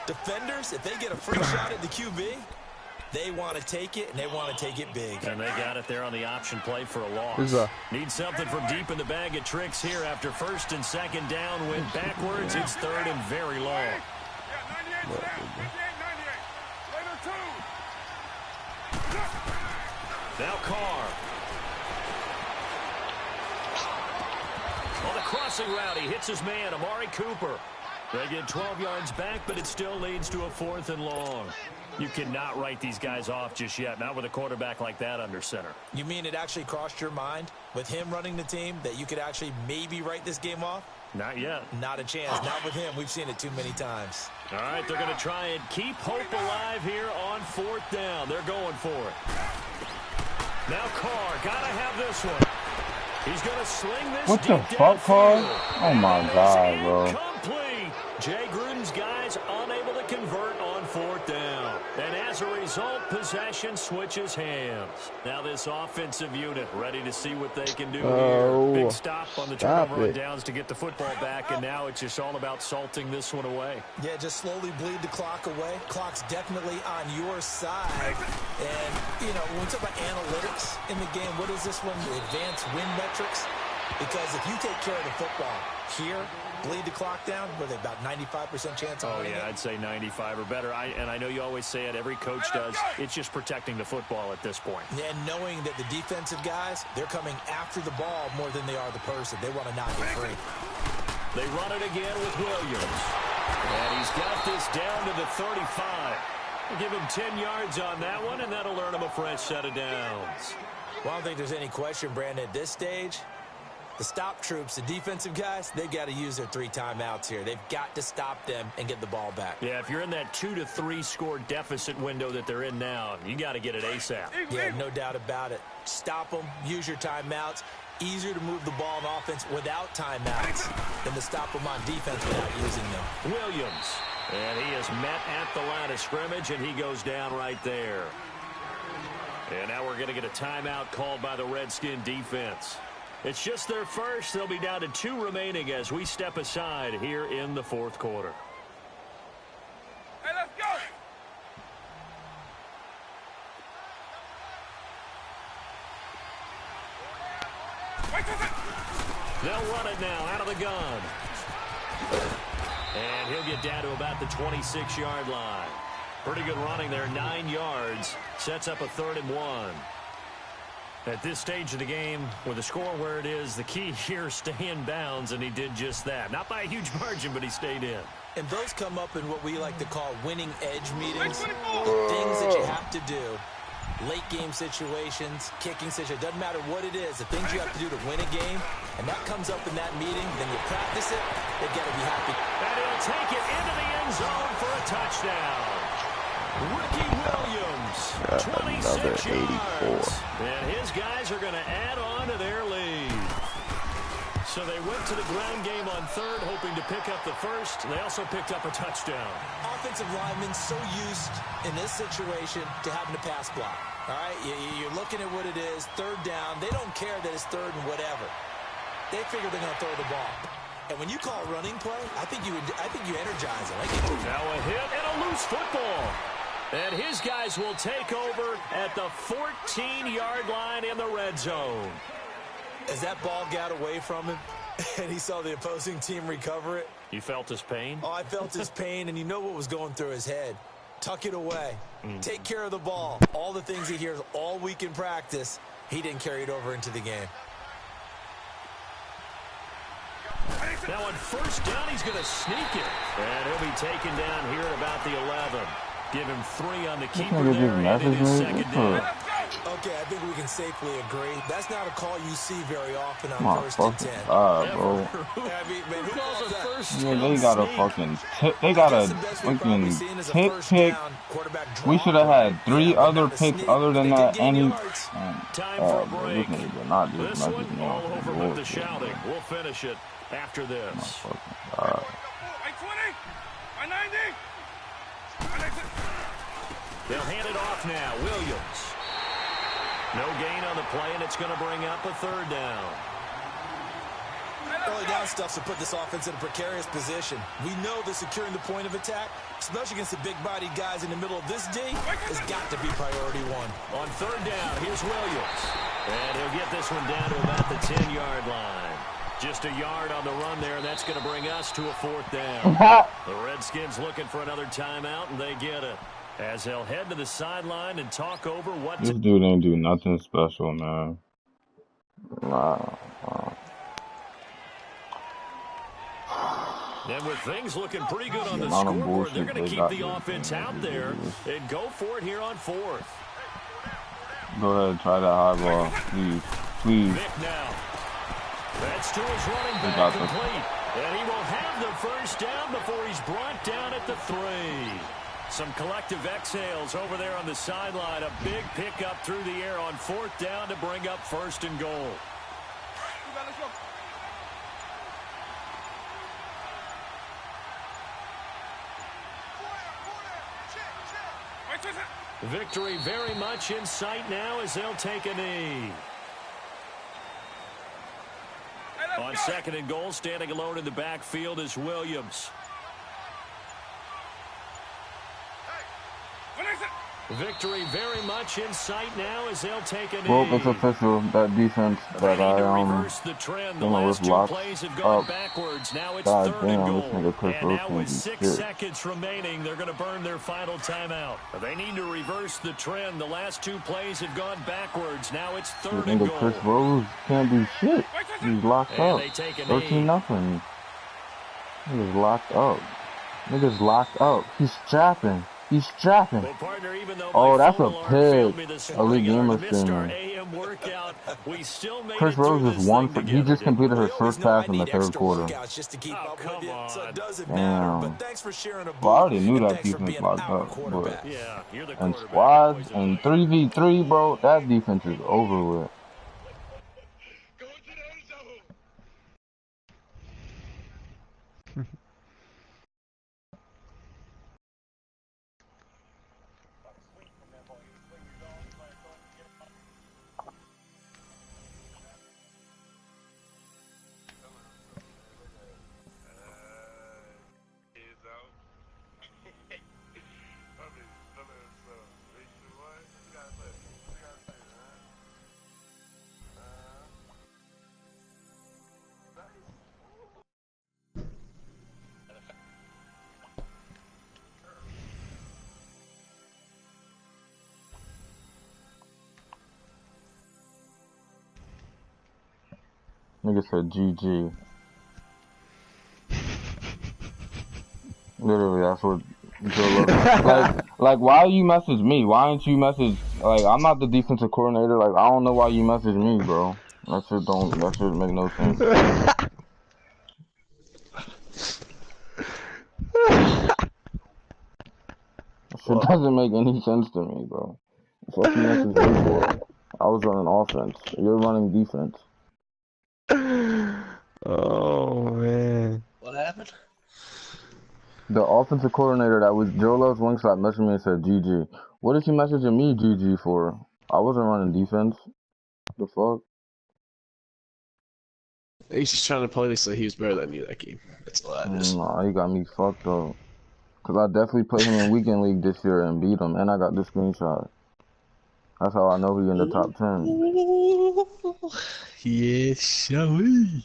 Defenders, if they get a free shot at the QB, They want to take it, and they want to take it big. And they got it there on the option play for a loss. Need something from deep in the bag of tricks here after first and second down went backwards. It's third and very long. Now Carr. On the crossing route, he hits his man, Amari Cooper. They get 12 yards back, but it still leads to a 4th and long. You cannot write these guys off just yet, not with a quarterback like that under center. You mean it actually crossed your mind with him running the team that you could actually maybe write this game off? Not yet. Not a chance. Not with him. We've seen it too many times. All right, they're going to try and keep hope alive here on 4th down. They're going for it. Now Carr, got to have this one. He's going to sling this. What the fuck, Carr? Oh my God, bro. Incomplete. Jay Gruden's guys unable to convert on 4th down. And as a result, possession switches hands. Now this offensive unit ready to see what they can do here. Big stop on the turnover on downs to get the football back, and now it's just all about salting this one away. Yeah, just slowly bleed the clock away. Clock's definitely on your side. And, you know, when we talk about analytics in the game, what is this one? The advanced win metrics? Because if you take care of the football here, bleed the clock down, were they about 95% chance of winning? Oh, yeah, I'd say 95 or better. And I know you always say it, every coach does. It's just protecting the football at this point. And knowing that the defensive guys, they're coming after the ball more than they are the person. They want to knock it free. They run it again with Williams. And he's got this down to the 35. We'll give him 10 yards on that one, and that'll earn him a fresh set of downs. Well, I don't think there's any question, Brandon, at this stage. The stop troops, the defensive guys, they've got to use their 3 timeouts here. They've got to stop them and get the ball back. Yeah, if you're in that 2 to 3 score deficit window that they're in now, you got to get it ASAP. Yeah, no doubt about it. Stop them, use your timeouts. Easier to move the ball on offense without timeouts than to stop them on defense without using them. Williams, and he is met at the line of scrimmage, and he goes down right there. And now we're going to get a timeout called by the Redskin defense. It's just their first. They'll be down to 2 remaining as we step aside here in the 4th quarter. Hey, let's go! They'll run it now out of the gun. And he'll get down to about the 26-yard line. Pretty good running there, 9 yards. Sets up a 3rd and 1. At this stage of the game, with the score where it is, the key here, stay in bounds, and he did just that. Not by a huge margin, but he stayed in. And those come up in what we like to call winning edge meetings. The things that you have to do, late game situations, kicking situations, doesn't matter what it is, the things you have to do to win a game, and that comes up in that meeting, then you practice it, they've got to be happy. And he'll take it into the end zone for a touchdown. Ricky Williams, 26 yards. And his guys are going to add on to their lead. So they went to the ground game on 3rd, hoping to pick up the first. They also picked up a touchdown. Offensive linemen so used in this situation to having to pass block. All right, you're looking at what it is, 3rd down. They don't care that it's 3rd and whatever. They figure they're going to throw the ball. And when you call a running play, I think you energize them. Now a hit and a loose football. And his guys will take over at the 14-yard line in the red zone. As that ball got away from him and he saw the opposing team recover it. You felt his pain? Oh, I felt his pain, and you know what was going through his head. Tuck it away. Take care of the ball. All the things he hears all week in practice, he didn't carry it over into the game. Now on 1st down, he's going to sneak it. And he'll be taken down here at about the 11. Give him 3 on the keeper there, and it is 2nd down. Okay, I think we can safely agree. That's not a call you see very often on 1st and 10. Bro. I mean, man, who calls a first? Yeah, they got a fucking pick. We should have had 3 other picks other than that. And Time for a break. This one all over with the shouting. We'll finish it after this. They'll hand it off now. Williams. No gain on the play, and it's going to bring up a 3rd down. Early down stuffs have put this offense in a precarious position. We know that securing the point of attack, especially against the big-bodied guys in the middle of this D, has got to be priority one. On third down, here's Williams. And he'll get this one down to about the 10-yard line. Just a yard on the run there, and that's going to bring us to a fourth down. The Redskins looking for another timeout, and they get it. As they'll head to the sideline and talk over what This dude ain't do nothing special, man. Nah. And with things looking pretty good on the scoreboard, they're going to keep the offense out there and go for it here on fourth. Go ahead, try that high ball, please. Please. Vic now. That's to his running back complete. And he will have the first down before he's brought down at the 3. Some collective exhales over there on the sideline. A big pickup through the air on fourth down to bring up first and goal. Victory very much in sight now as they'll take a knee. On second and goal, standing alone in the backfield is Williams. Victory very much in sight now as they'll take a knee. Well, it's official. That defense that the trend. The last two plays have gone backwards. Now it's third and goal. And now with 6 seconds remaining, they're going to burn their final timeout. They need to reverse the trend. The last 2 plays have gone backwards. Now it's third and goal. Chris Rose can't do shit. He's locked up. 13-0. Nigga's locked up. Nigga's locked up. He's strapping. He's strapping. Well, partner, oh, that's a pig. Elite Gamer streamer. Chris Rose is 1 for. He just completed his first pass in the third quarter. Damn. Well, I already knew that defense locked up. But, and squads and 3v3, bro, that defense is over with. Nigga said GG. Literally, that's what like, why you message me? Why didn't you message, like, I'm not the defensive coordinator, like, I don't know why you message me, bro. That shit make no sense. That shit doesn't make any sense to me, bro. What you message me for? I was running offense. You're running defense. Oh, man. What happened? The offensive coordinator that was Joe Love's Wingstop messaged me and said GG. What is he messaging me GG for? I wasn't running defense. The fuck? He's just trying to play this like he was better than you that game. That's all that is. Nah, he got me fucked up. Cause I definitely played him in Weekend League this year and beat him, and I got this screenshot. That's how I know he's in the top 10. Yes, shall we?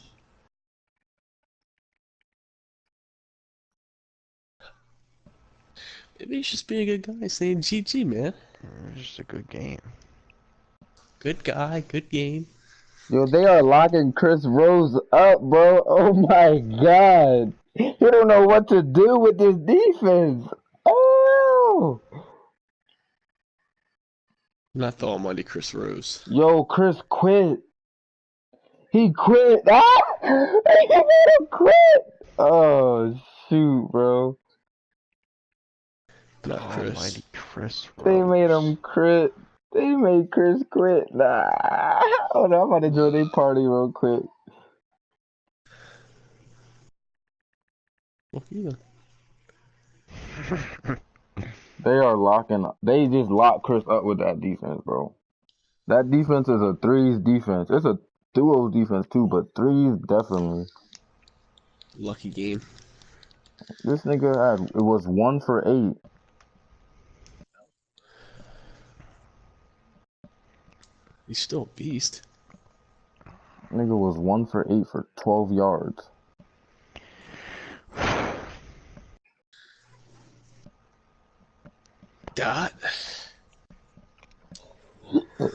Maybe he's just being a good guy saying GG, man. It's just a good game. Good guy, good game. Yo, they are locking Chris Rose up, bro. Oh my god. You don't know what to do with this defense. Oh! Not the almighty Chris Rose. Yo, Chris quit. He quit. Ah! He made him quit. Oh, shoot, bro. Not Chris. Almighty Chris Rose. They made him quit. They made Chris quit. Nah. Hold on, I'm about to join their party real quick. Well, yeah. They are locking up. They just locked Chris up with that defense, bro. That defense is a threes defense. It's a duos defense too, but threes definitely. Lucky game. This nigga had, it was 1 for 8. He's still a beast. Nigga was 1 for 8 for 12 yards. Dot. What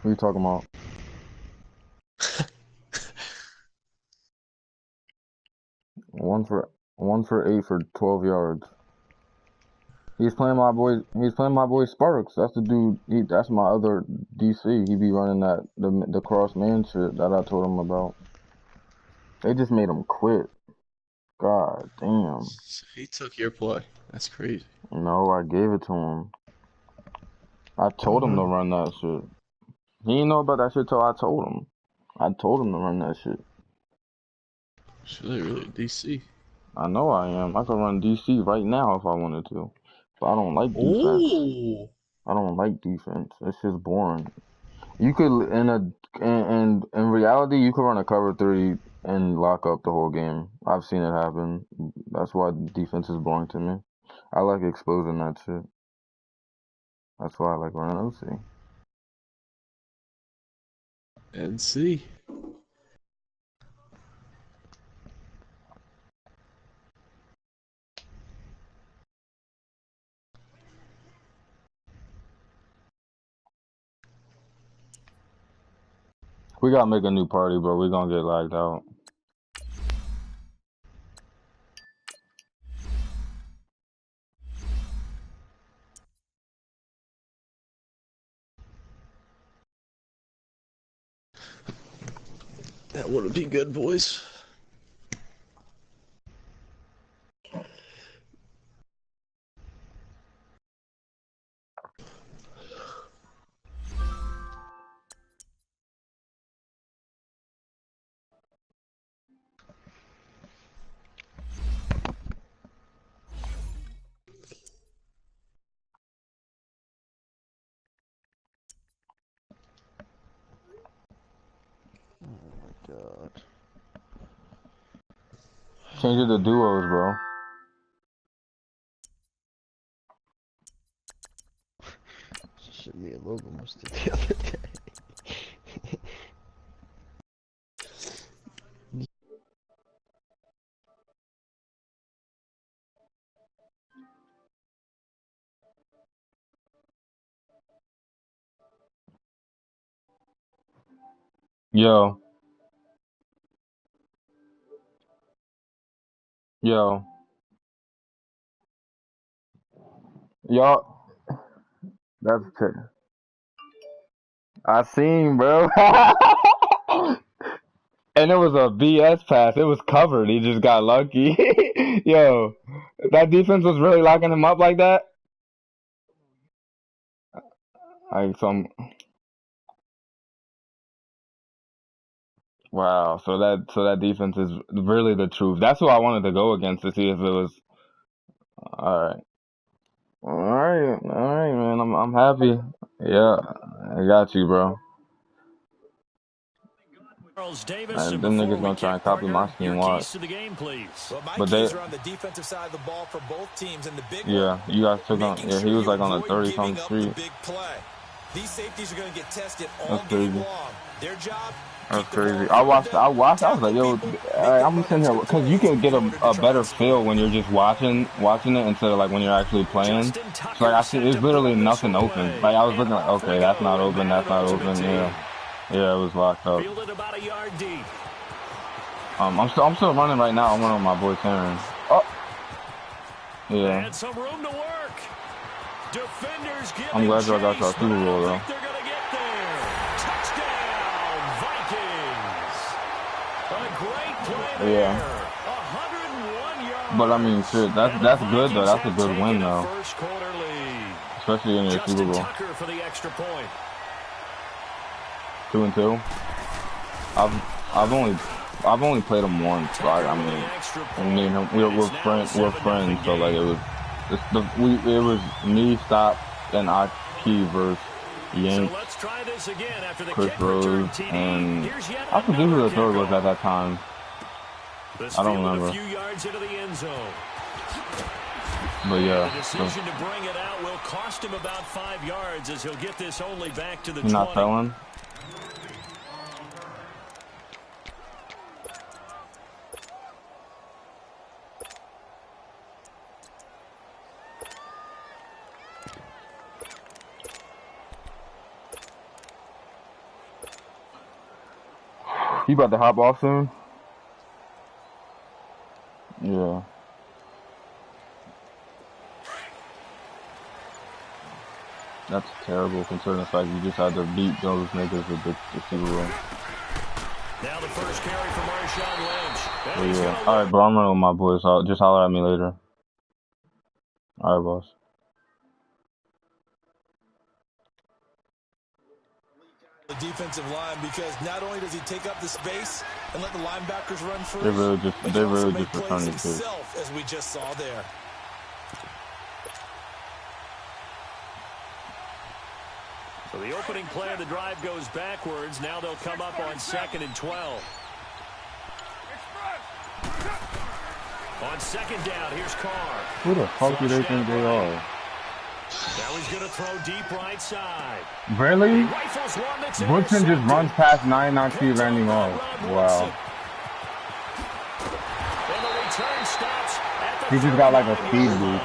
are you talking about? One for 8 for 12 yards. He's playing my boy. He's playing my boy Sparks. That's the dude. That's my other DC. He be running that the cross man shit that I told him about. They just made him quit. God damn. So he took your play. That's crazy. No, I gave it to him. I told him to run that shit. He didn't know about that shit till I told him. I told him to run that shit. So they really DC. I know I am. I could run DC right now if I wanted to. But I don't like defense. Ooh. I don't like defense. It's just boring. You could in reality you could run a cover 3 and lock up the whole game. I've seen it happen. That's why defense is boring to me. I like exposing that shit. That's why I like running OC. NC. We gotta make a new party, bro. We gonna get lagged out. That wouldn't be good, boys. God. Change it to duos, bro. Shit, me and Logan was the other day. Yo. Y'all. That's I seen, bro. And it was a BS pass. It was covered. He just got lucky. Yo, that defense was really locking him up like that. Wow. So that defense is really the truth. That's who I wanted to go against to see if it was. All right, man. I'm happy. Yeah, I got you, bro. And them niggas gonna try and copy my scheme, watch. Well, my But keys are on the defensive side of the ball for both teams, and the big one, you guys took on. making Yeah, sure he was you like on a avoid 30-something giving up street. the big play. These safeties are going to get tested all That's game crazy. long. Their job, That's keep the ball crazy. in I front watched. of them, I was like, tackle yo, people, make them I'm run sitting here extra because you plays can get in order to a try better and feel score. when you're just watching it instead of like when you're actually playing. So like I see, it's literally nothing open. Like I was looking like, okay, that's not open. That's not open. Yeah, it was locked up. Fielded about a yard deep. I'm still running right now. I'm running with my boy Terran. Oh, yeah. And some room to work. Defenders giving I'm glad y'all got chase, y'all but Super I Bowl don't though. think they're going to get there. Touchdown, Vikings. A great play there. Yeah. 101 yards. But I mean, shit, that's good though. That's a good win though, First quarter lead. especially in your Super Bowl. Tucker for the extra point. 2-2. I've only played him once. So I mean, me and him, we're friends. So like it was me, Stop, and Aki versus Yank, So let's try this again after the Chris kick return Rose, TD. and Here's yet I forget who the third was kickoff. at that time. This I don't fielded remember. a few yards into the end zone. But yeah, The decision to bring it out will cost him about 5 yards as he'll get this only back to the 20. he's not selling. He about to hop off soon? Yeah. That's terrible considering the fact you just had to beat those niggas with the Super Bowl. Now the first carry for Marshawn Lynch. Oh, yeah. Alright, bro, I'm running with my boys. Just holler at me later. Alright, boss. The defensive line, because not only does he take up the space and let the linebackers run free, They really just plays returned it too. himself, as we just saw there. So the opening play of the drive goes backwards. Now they'll come up on 2nd and 12. On 2nd down, here's Carr. Who the fuck do they think they are? Now he's going to throw deep right side. Really? Rifles one that's Woodson just runs past 99 Randy Moss. Wow. And the return stops at the He just got like a speed boost.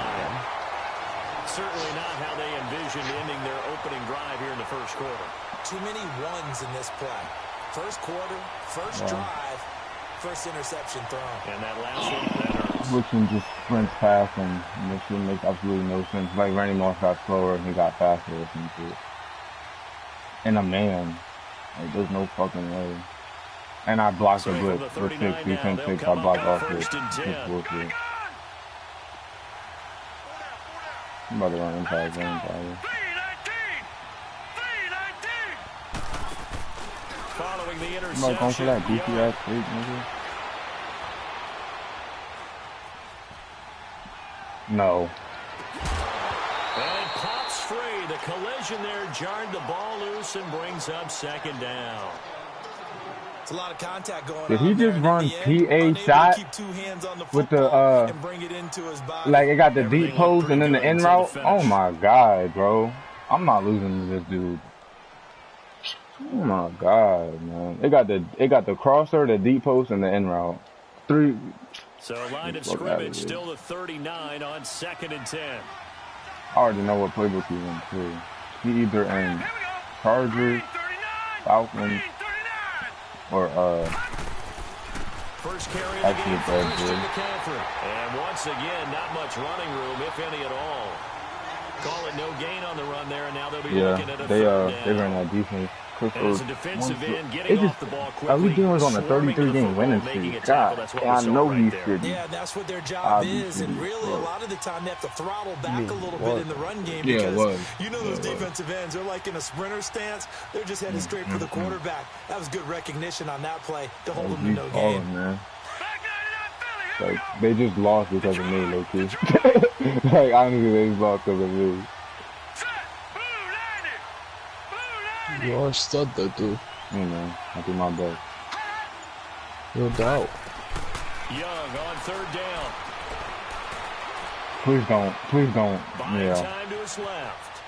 Certainly not how they envisioned ending their opening drive here in the first quarter. Too many ones in this play. First quarter, first drive, first interception thrown. And that last one better. Woodson just sprints past him, and this shit makes absolutely no sense. Like Randy Moss got slower and he got faster or some shit. And a man. Like, there's no fucking way. And I blocked the blitz. For 6, defense 6, I blocked off this. This bullshit. I'm about to run inside zone, probably. Following the I'm interception. about going for that goofy ass fake, nigga. No. And it pops free. The collision there jarred the ball loose and brings up 2nd down. It's a lot of contact going on. Did he just run PA shot with the and bring it into his body? like it got the deep post and then the in route? Oh my god, bro. I'm not losing to this dude. Oh my god, man. It got the crosser, the deep post, and the in route. 3. So line of scrimmage still the 39 on 2nd and 10. I already know what playbook he's in too. He either in Chargers, Falcons, or first carry of the actually game bad first in dude. McCaffrey. And once again, not much running room, if any at all. Call it no gain on the run there, and now they'll be looking at a they third down. ran that defense. As a defensive end, getting off the ball quickly. All we doing was on a 33-game winning streak. God, I know he should. Yeah, that's what their job is, and really a lot of the time they have to throttle back a little bit in the run game because you know those defensive ends, they're like in a sprinter stance. They're just heading straight for the quarterback. That was good recognition on that play to hold them to no gain. Man. Like, they just lost because of me, low-key. Like, honestly, they just lost because of me. You are a stud though, dude. Hey man, I do my best. No doubt. Young on 3rd down. Please don't. Please don't. Buying time to his left.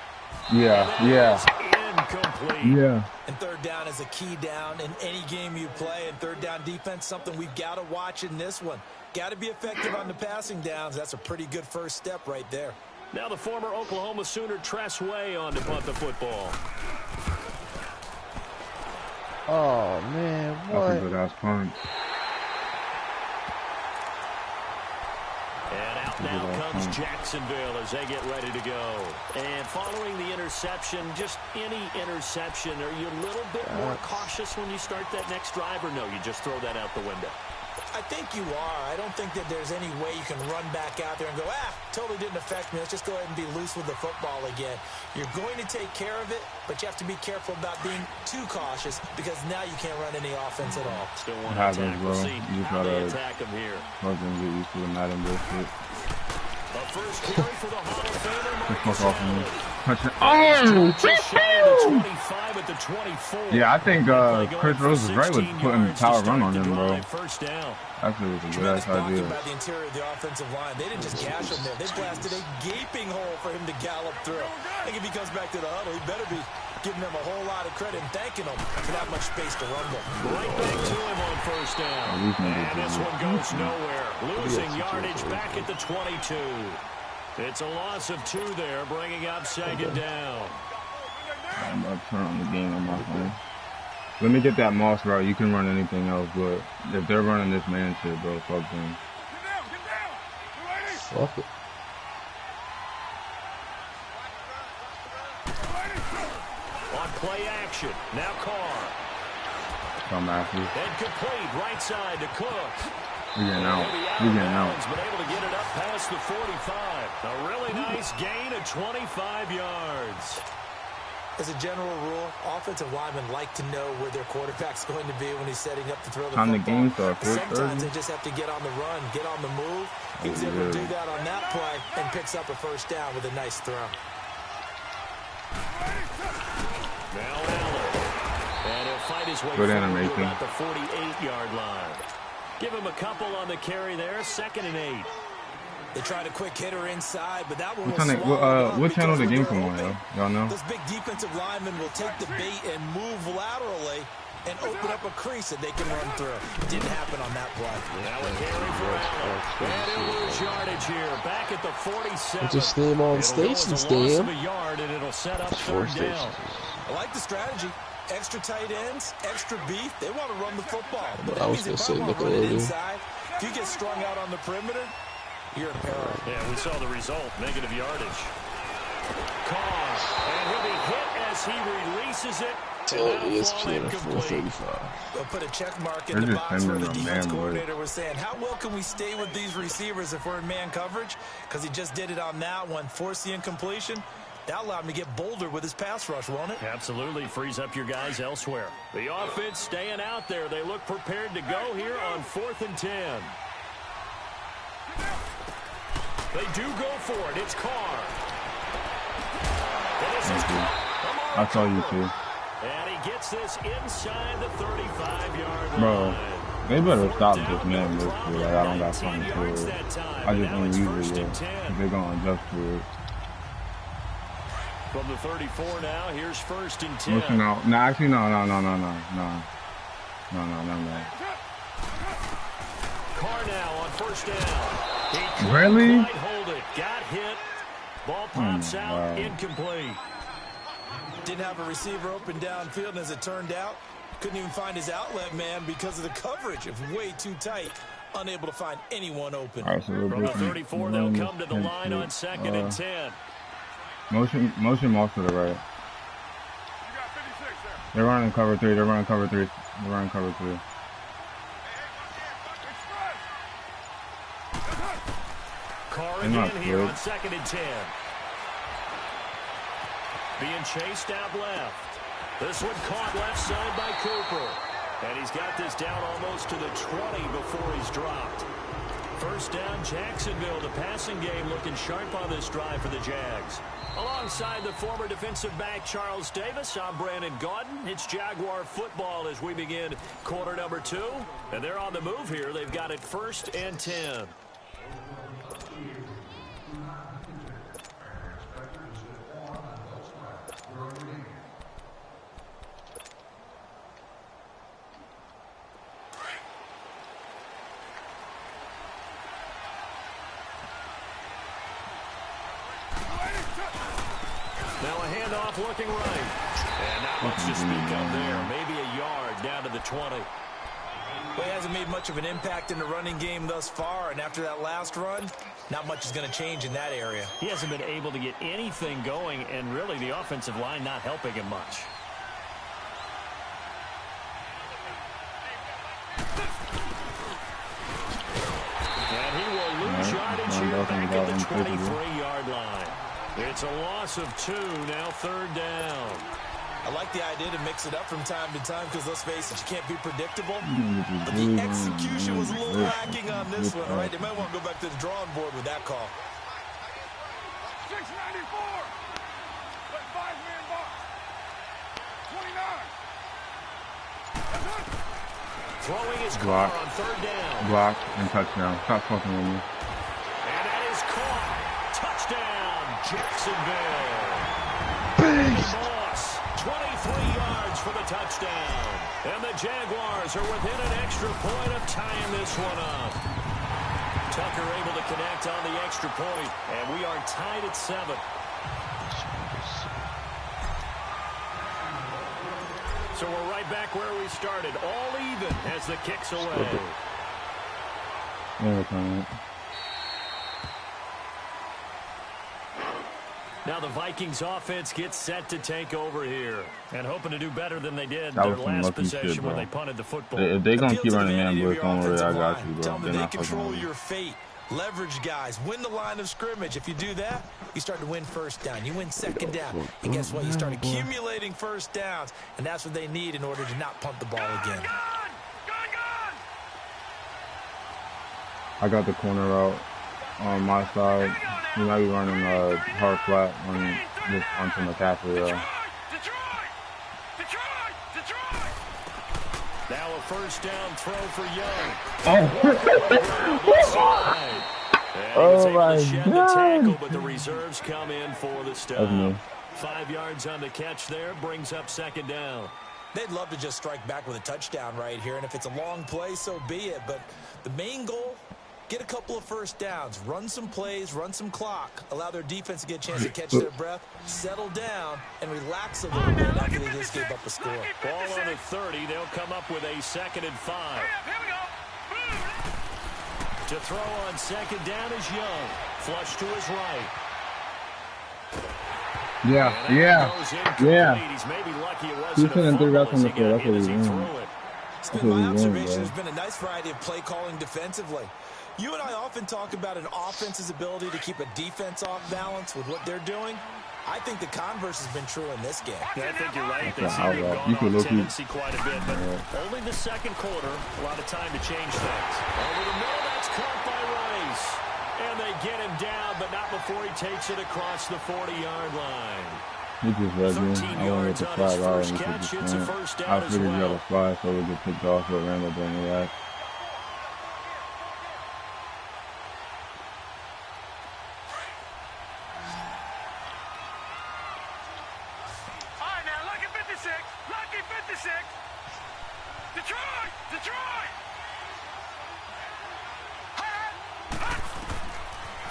Incomplete. Yeah. And 3rd down is a key down in any game you play. And 3rd down defense, something we've got to watch in this one. Got to be effective on the passing downs. That's a pretty good first step right there. Now the former Oklahoma Sooner Tress Way on to punt the football. Oh man, what? That's a good ass punch. And out now comes Jacksonville as they get ready to go. And following the interception, just any interception, are you a little bit more cautious when you start that next drive, or no, you just throw that out the window? I think you are. I don't think that there's any way you can run back out there and go, totally didn't affect me. Let's just go ahead and be loose with the football again. You're going to take care of it, but you have to be careful about being too cautious because now you can't run any offense at all. Still want to attack. We'll see how they attack them here. Fucking get used to the Madden bullshit. A first carry for the Hall of Famer, Fuck off of me. Oh! Just shy of the 25 at the 24. Yeah, I think Chris Rose was right with putting the power run on him, bro. First down. Actually, it was a good idea. By the interior of the offensive line. They didn't just gash him there. They blasted a gaping hole for him to gallop through. I think if he comes back to the huddle, he better be giving them a whole lot of credit and thanking them for that much space to rumble. Right back to him on first down. And this one goes nowhere. Losing yardage back at the 22. It's a loss of 2 there, bringing up second down. I'm about to turn on the game on my phone. Let me get that Moss route. You can run anything else, but if they're running this man shit, bro, fuck them. Fuck it. On play action, now Carr. Come after you. And complete, right side to Cook. We getting out. We getting out. But able to get it up past the 45. A really nice gain of 25 yards. As a general rule, offensive linemen like to know where their quarterback's going to be when he's setting up to throw the Time football. the game starts. Sometimes they just have to get on the run, get on the move. He was able to do that on that play and picks up a first down with a nice throw. Now Allen. And he'll fight his way Good forward animation. to about the 48-yard line. Give him a couple on the carry there. 2nd and 8. They tried a quick hitter inside, but that one What channel the game from on, y'all know? Those big defensive linemen will take the bait and move laterally and open up a crease that they can run through. Didn't happen on that play. Now a carry for Allen. And he'll lose yardage here. Back at the 47. Just name on stations, damn. A yard, and it'll set up 3rd down. I like the strategy. Extra tight ends, extra beef. They want to run the football. But I was going to say Nickelodeon. If you get strung out on the perimeter, you're in peril. Yeah, we saw the result. Negative yardage. Carr. And he'll be hit as he releases it. ESPN at 4:35. They'll put a check mark in the box where the defense coordinator was saying, how well can we stay with these receivers if we're in man coverage? Because he just did it on that one. Force the incompletion. That allowed him to get bolder with his pass rush, won't it? Absolutely. Frees up your guys elsewhere. The offense staying out there. They look prepared to go here on 4th and 10. They do go for it. It's Carr. And this is Carr. I saw you too. And he gets this inside the 35-yard line. Bro, they better stop this man move for it. I don't got something for it. I just don't use it yet. They're going to adjust to it. From the 34 now, here's 1st and 10. Listen out. No, actually, no. Carr now on 1st down. He really? Hold it. Got hit. Ball pops out. Incomplete. Didn't have a receiver open downfield, and as it turned out, couldn't even find his outlet man because of the coverage. It was way too tight. Unable to find anyone open. All right, so from the 34, they'll come to the line on 2nd and 10. Motion Moss to the right. They're running cover 3. They're running cover 3. They're running cover 3. Carr again here on 2nd and 10. Being chased out left. This one caught left side by Cooper. And he's got this down almost to the 20 before he's dropped. 1st down, Jacksonville. The passing game looking sharp on this drive for the Jags. Alongside the former defensive back Charles Davis, I'm Brandon Gaudin. It's Jaguar football as we begin quarter number 2. And they're on the move here. They've got it 1st and 10. Now a handoff looking right. And not much to speak of there. Maybe a yard down to the 20. Well, he hasn't made much of an impact in the running game thus far, and after that last run, not much is going to change in that area. He hasn't been able to get anything going, and really the offensive line not helping him much. And he will lose yardage here back at the 23-yard line. It's a loss of 2, now 3rd down. I like the idea to mix it up from time to time because, let's face it, you can't be predictable. But the execution was a little lacking on this one, all right? They might want to go back to the drawing board with that call. 694. Throwing his car Block. on third down. Block and touchdown. Stop fucking with me. And that is caught. Touchdown, Jacksonville. Moss, 23 yards for the touchdown. And the Jaguars are within an extra point of tying this one up. Tucker able to connect on the extra point, and we are tied at 7. So we're right back where we started, all even as the kick's away. Now the Vikings offense gets set to take over here, and hoping to do better than they did their last possession where they punted the football. If they're going to keep running man blitz, don't worry, I got you, bro. Tell them they control your fate. Leverage guys. Win the line of scrimmage. If you do that, you start to win first down. You win second down. And guess what? You start accumulating first downs, and that's what they need in order to not punt the ball again. I got the corner route on my side. We might be running hard flat on this onto McCaffrey. Now a first down throw for Young. Oh my God. Tackle, but the reserves come in for the stop. 5 yards on the catch there, brings up second down. They'd love to just strike back with a touchdown right here, and if it's a long play, so be it. But the main goal, get a couple of first downs, run some plays, run some clock, allow their defense to get a chance to catch their breath, settle down, and relax a little bit after they just gave up a score. Ball on the 30, they'll come up with a 2nd and 5. To throw on second down is Young. Flush to his right. Yeah. He's maybe lucky it wasn't He's hitting 3 reps on the field. That's what he's doing. It's been my observation. There's been a nice variety of play calling defensively. You and I often talk about an offense's ability to keep a defense off balance with what they're doing. I think the converse has been true in this game. Yeah, I think you're right. They seem to have gone on tendency quite a bit, but only the second quarter, a lot of time to change things. Over the middle, that's caught by Rice. And they get him down, but not before he takes it across the 40-yard line. He just read me. I wanted to fly out and he just went. I figured you had a fly, so we get picked off with Randall during the act.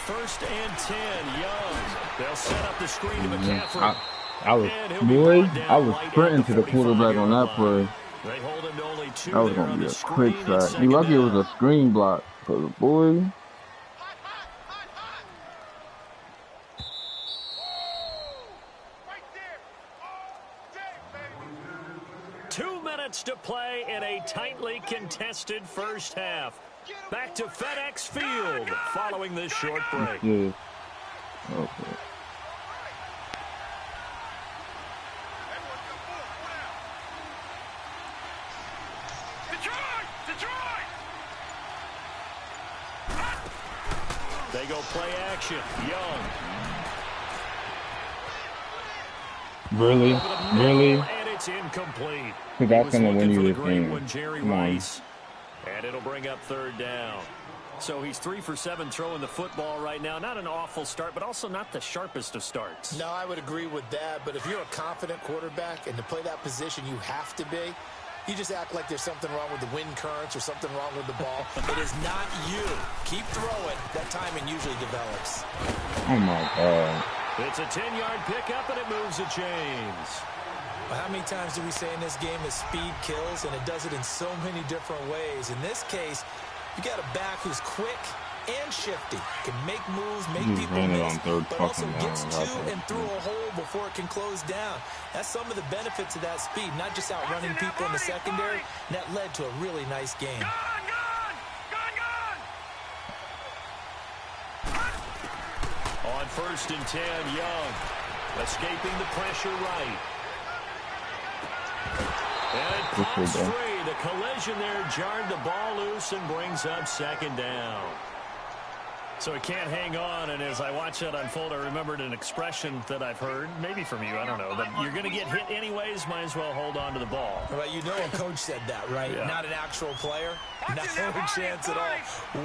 First and 10, Young. They'll set up the screen to McCaffrey. I was sprinting to the quarterback on that play. They hold him to only 2. That was going to be a quick sack. You lucky it was a screen block, because boy. To play in a tightly contested first half. Back to FedEx Field following this short break. Yeah. Okay. They go play action. Young. Really? And it's incomplete. Because that's going to win you this game. Come on. And it'll bring up third down. So he's 3 for 7 throwing the football right now. Not an awful start, but also not the sharpest of starts. No, I would agree with that. But if you're a confident quarterback and to play that position, you have to be. You just act like there's something wrong with the wind currents or something wrong with the ball. It is not you. Keep throwing. That timing usually develops. Oh, my God. It's a 10-yard pickup, and it moves the chains. Well, how many times do we say in this game that speed kills, and it does it in so many different ways? In this case, you got a back who's quick and shifty, can make moves, make people miss, but also gets to and through a hole before it can close down. That's some of the benefits of that speed, not just outrunning people in the secondary, and that led to a really nice game. On first and 10, Young, escaping the pressure right. And it pops free. The collision there jarred the ball loose and brings up second down. So he can't hang on, and as I watch that unfold, I remembered an expression that I've heard, maybe from you, I don't know, but you're going to get hit anyways, might as well hold on to the ball. Well, you know a coach said that, right? Yeah. Not an actual player. Not a chance at all.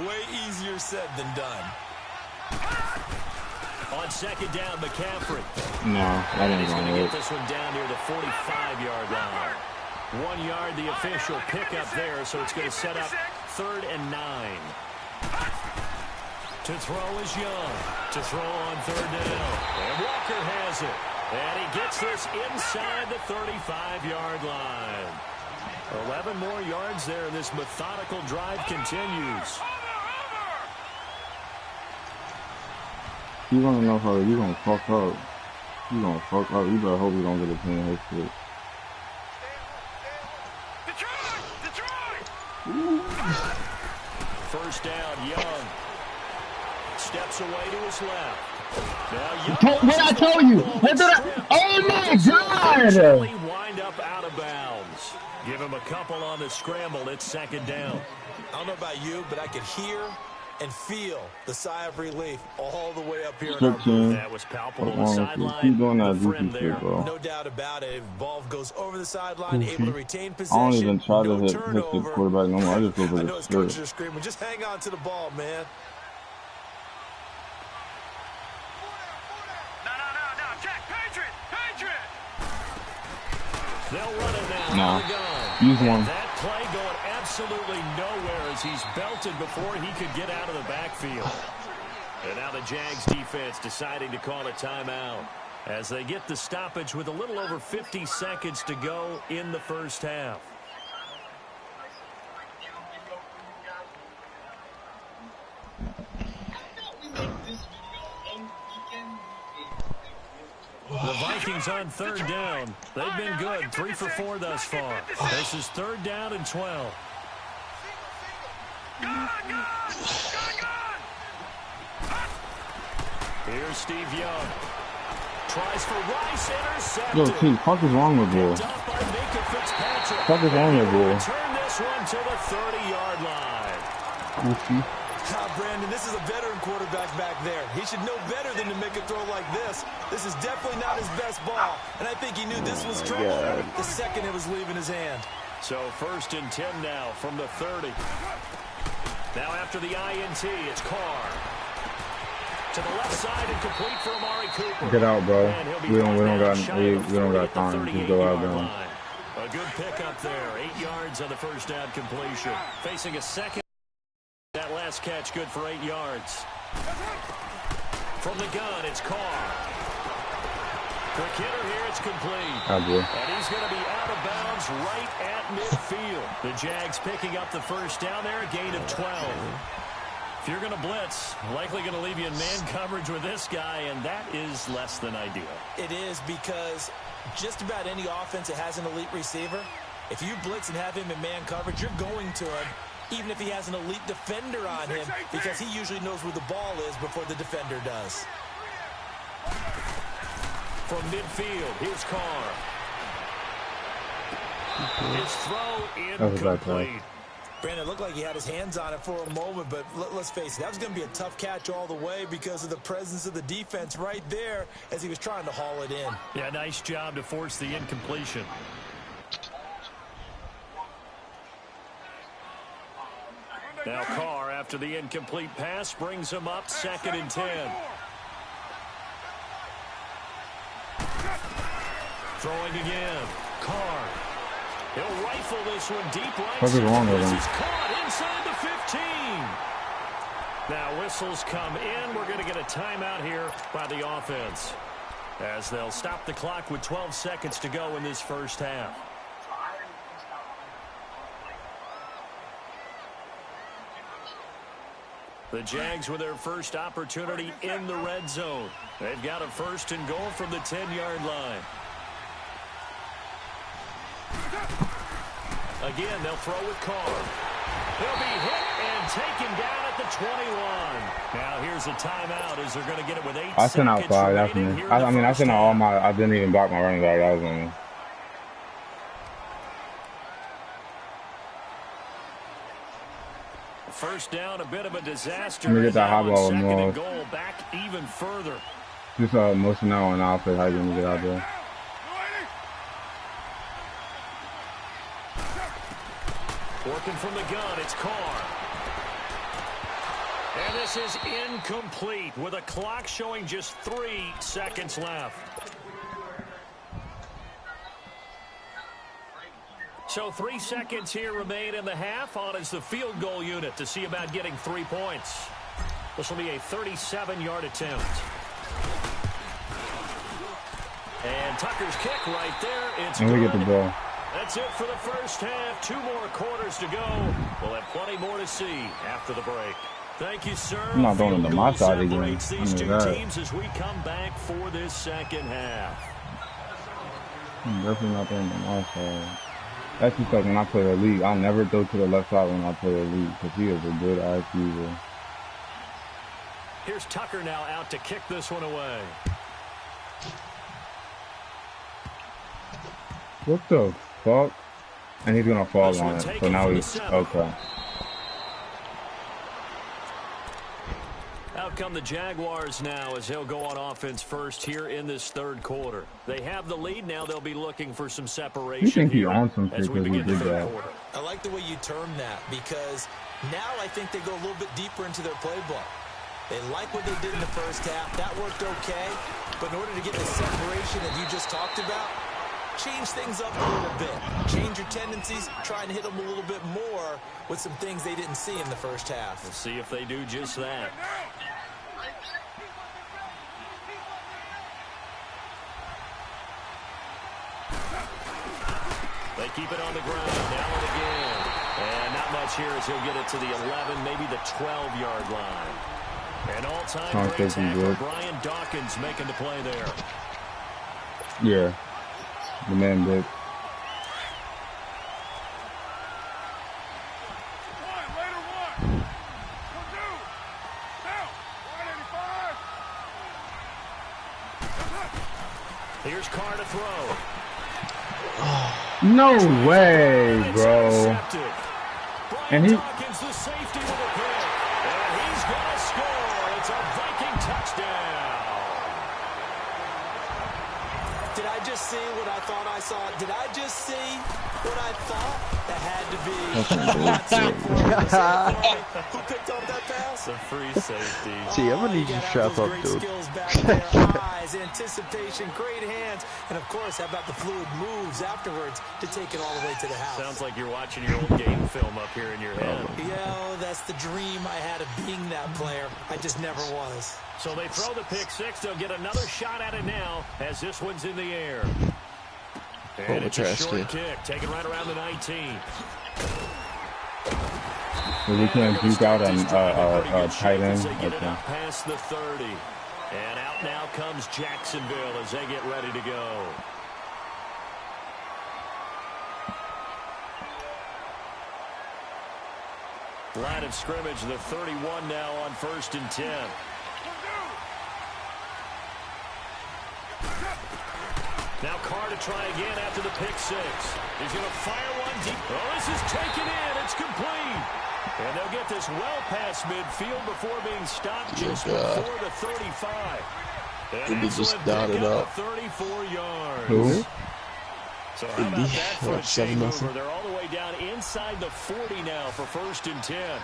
Way easier said than done. On second down, McCaffrey. No, that ain't going to get this one down near the 45-yard line. 1 yard, the official pickup there, so it's going to set up 3rd and 9. To throw is Young. To throw on 3rd down. And Walker has it. And he gets this inside the 35-yard line. 11 more yards there, and this methodical drive continues. You want to know how you gonna fuck up. You gonna fuck up. You better hope you don't get a pin hit shit. First down, Young. Steps away to his left. Now what I told you? What did I? Oh my God! Wind up out of bounds. Give him a couple on the scramble. It's 2nd down. I don't know about you, but I could hear and feel the sigh of relief all the way up here. That was palpable on the sideline. Keep doing that goofy shit, bro. No doubt about it. If ball goes over the sideline, able to retain possession. I don't even try to hit the quarterback no more. I just go for the his coaches are screaming, just hang on to the ball, man. They'll run it now. No. Use one. That play going absolutely nowhere as he's belted before he could get out of the backfield. And now the Jags defense deciding to call a timeout as they get the stoppage with a little over 50 seconds to go in the first half. The Vikings on 3rd down. They've been good. 3 for 4 thus far. This is 3rd down and 12. Here's Steve Young. Tries for Rice, intercepted. Yo, T, what is wrong with you? What is wrong with you? Turn this one to the 30-yard line. Goofy. Brandon, this is a veteran quarterback back there. He should know better than to make a throw like this. This is definitely not his best ball, and I think he knew this was trouble the second it was leaving his hand. So 1st and 10 now from the 30. Now after the INT, it's Carr. To the left side and complete for Amari Cooper. Get out, bro. We don't got time. Just go out there. A good pickup there. 8 yards on the first down completion. Facing a second. That last catch good for 8 yards. From the gun, it's Carr. Quick hitter here, it's complete. Oh, boy. And he's going to be out of bounds right at midfield. The Jags picking up the first down there, a gain of 12. If you're going to blitz, likely going to leave you in man coverage with this guy, and that is less than ideal. It is, because just about any offense that has an elite receiver, if you blitz and have him in man coverage, you're going to him, even if he has an elite defender on him, because he usually knows where the ball is before the defender does. From midfield, here's Carr. His throw incomplete. Brandon, it looked like he had his hands on it for a moment, but let's face it, that was going to be a tough catch all the way because of the presence of the defense right there as he was trying to haul it in. Yeah, nice job to force the incompletion. Now Carr, after the incomplete pass, brings him up 2nd and 10. Throwing again. Carr. He'll rifle this one deep right. What's wrong with him? This is caught inside the 15. Now whistles come in. We're going to get a timeout here by the offense as they'll stop the clock with 12 seconds to go in this first half. The Jags with their first opportunity in the red zone. They've got a 1st and goal from the 10-yard line. Again, they'll throw with Carr. He'll be hit and taken down at the 21. Now here's a timeout as they're going to get it with 8 seconds. I sent out 5. I sent out all my. I didn't even block my running back. I was in. first down, a bit of a disaster. Let me get that high ball Second more. and goal, back even further. Just motion out on offense. How you gonna get out there? Working from the gun, it's Carr. And this is incomplete with a clock showing just 3 seconds left. So 3 seconds here remain in the half. On is the field goal unit to see about getting 3 points. This will be a 37-yard attempt. And Tucker's kick right there. It's and we good. get the ball. That's it for the first half. 2 more quarters to go. We'll have plenty more to see after the break. Thank you, sir. I'm not going to my side again. These two teams as we come back for this second half. I'm definitely not going to my side. That's just like when I play Elite. I never go to the left side when I play Elite because he is a good IQ. Here's Tucker now out to kick this one away. What the fuck? And he's gonna fall on it. So now he's okay. Out come the Jaguars now as they'll go on offense first here in this third quarter. They have the lead now. They'll be looking for some separation. You think he here owns some as we begin the third quarter. I like the way you term that because now I think they go a little bit deeper into their playbook. They like what they did in the first half. That worked okay. But in order to get the separation that you just talked about, change things up a little bit. Change your tendencies. Try and hit them a little bit more with some things they didn't see in the first half. We'll see if they do just that. They keep it on the ground. Now and again. And not much here as he'll get it to the 11, maybe the 12-yard line. And all-time great tackler Brian Dawkins making the play there. Yeah. The man did. Here's Carr to throw. No way, bro. And he... Dawkins, the safety with a pick. And he's going to score. It's a Viking touchdown. Did I just see what I thought I saw? Did I just see what I thought? That had to be. Who picked up that pass? The free safety. See, I'm gonna need you to strap up, dude. Skills back there. Eyes, anticipation, great hands, and of course, how about the fluid moves afterwards to take it all the way to the house? Sounds like you're watching your old game film up here in your head. Yo, that's the dream I had of being that player. I just never was. So they throw the pick six. They'll get another shot at it now as this one's in the air. And it's a short kick, taken right around the 19. So we can't juke out a tight end. Okay. Past the 30. And out now comes Jacksonville as they get ready to go. Line of scrimmage, the 31 now on 1st and 10. Now Carr to try again after the pick six. He's going to fire one deep. Oh, this is taken in. It's complete. And they'll get this well past midfield before being stopped just before the 35. And he just dotted up. 34 yards. Who? So how about that for a chain mover? They're all the way down inside the 40 now for 1st and 10.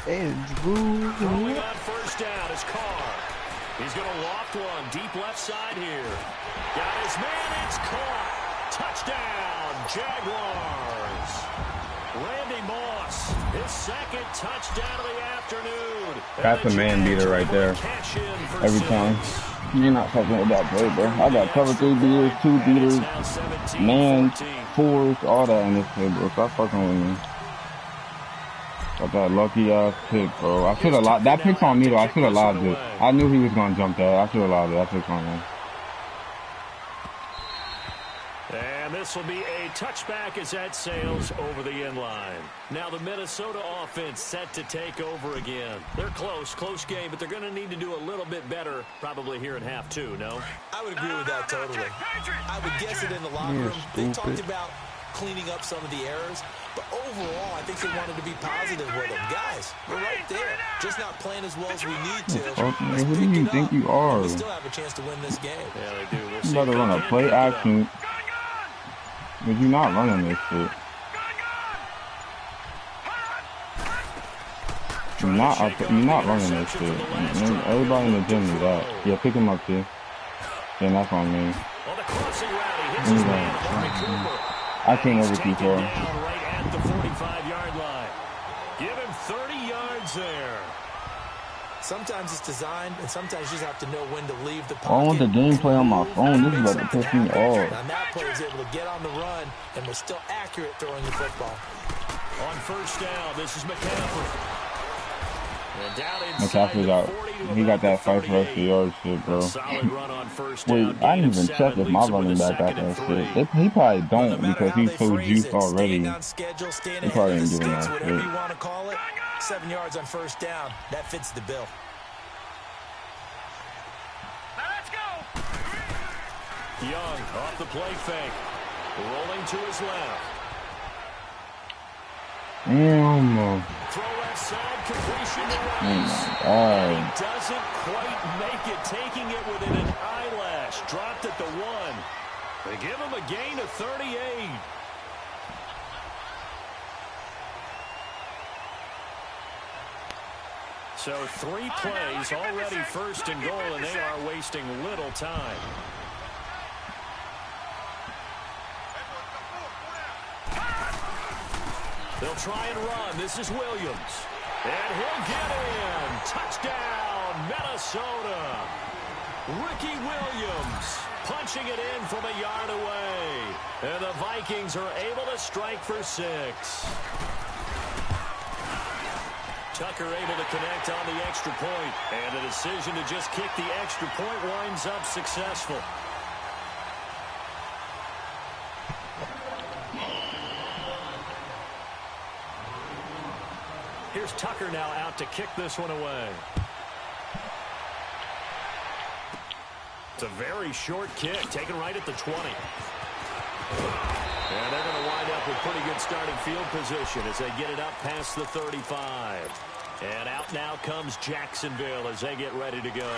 And Throwing on 1st down is Carr. He's going to loft one deep left side here. Got his man. It's caught. Touchdown, Jaguars. Randy Moss, his second touchdown of the afternoon. That's a man beater right there. Every time. You're not fucking with that play, bro. I got cover 3 beaters, 2 beaters, man, 4s, all that in this play, bro. Stop fucking with me. Got that lucky ass pick, bro. I should have lobbed that pick's on me though. I should have lobbed it. I knew he was gonna jump that. I should have lobbed it. That pick's on me. And this will be a touchback as that sails over the end line. Now the Minnesota offense set to take over again. They're close game, but they're going to need to do a little bit better probably here in half 2, no? I would agree with that totally. I would guess it in the locker room. They talked about cleaning up some of the errors, But overall, I think they wanted to be positive with him. Guys, we're right there. Just not playing as well as we need to. Who do you think you are? We still have a chance to win this game. Yeah, they do. We'll You better run a play action. But you're not running this shit. You're not running this shit. Everybody in the gym knew that. Yeah, pick him up too. Yeah, that's what I mean. I can't ever keep her. Right at the 45-yard line. Give him 30 yards there. Sometimes it's designed, and sometimes you just have to know when to leave the pocket. I want the gameplay on my phone. This is about to piss me off. Now that player is able to get on the run and was still accurate throwing the football. On first down, this is McCaffrey. McCaffrey's out. He got that 5 for extra yards shit, bro. Wait, I didn't even check if my running back got that shit. He probably don't because he's so juiced already. He probably ain't giving that shit. Whatever you want to call it, 7 yards on first down. That fits the bill. Now let's go. Young off the play fake. Rolling to his left. Damn. Throw left side, completion to Oh Rice. my God. He doesn't quite make it, taking it within an eyelash. Dropped at the 1. They give him a gain of 38. So 3 plays, already first and goal, and they are wasting little time. They'll try and run. This is Williams. And he'll get in. Touchdown, Minnesota. Ricky Williams punching it in from a yard away. And the Vikings are able to strike for 6. Tucker able to connect on the extra point. And the decision to just kick the extra point winds up successful. Here's Tucker now out to kick this one away. It's a very short kick, taken right at the 20. And they're going to wind up with pretty good starting field position as they get it up past the 35. And out now comes Jacksonville as they get ready to go.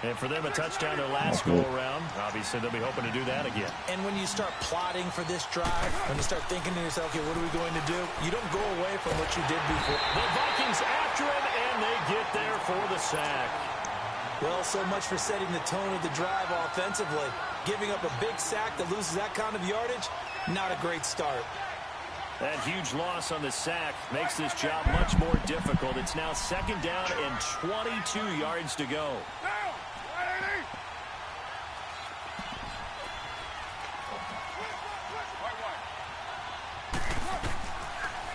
And for them, a touchdown their last go-around. Obviously, they'll be hoping to do that again. And when you start plotting for this drive, when you start thinking to yourself, okay, what are we going to do? You don't go away from what you did before. The Vikings after him, and they get there for the sack. Well, so much for setting the tone of the drive offensively. Giving up a big sack that loses that kind of yardage, not a great start. That huge loss on the sack makes this job much more difficult. It's now 2nd down and 22 yards to go.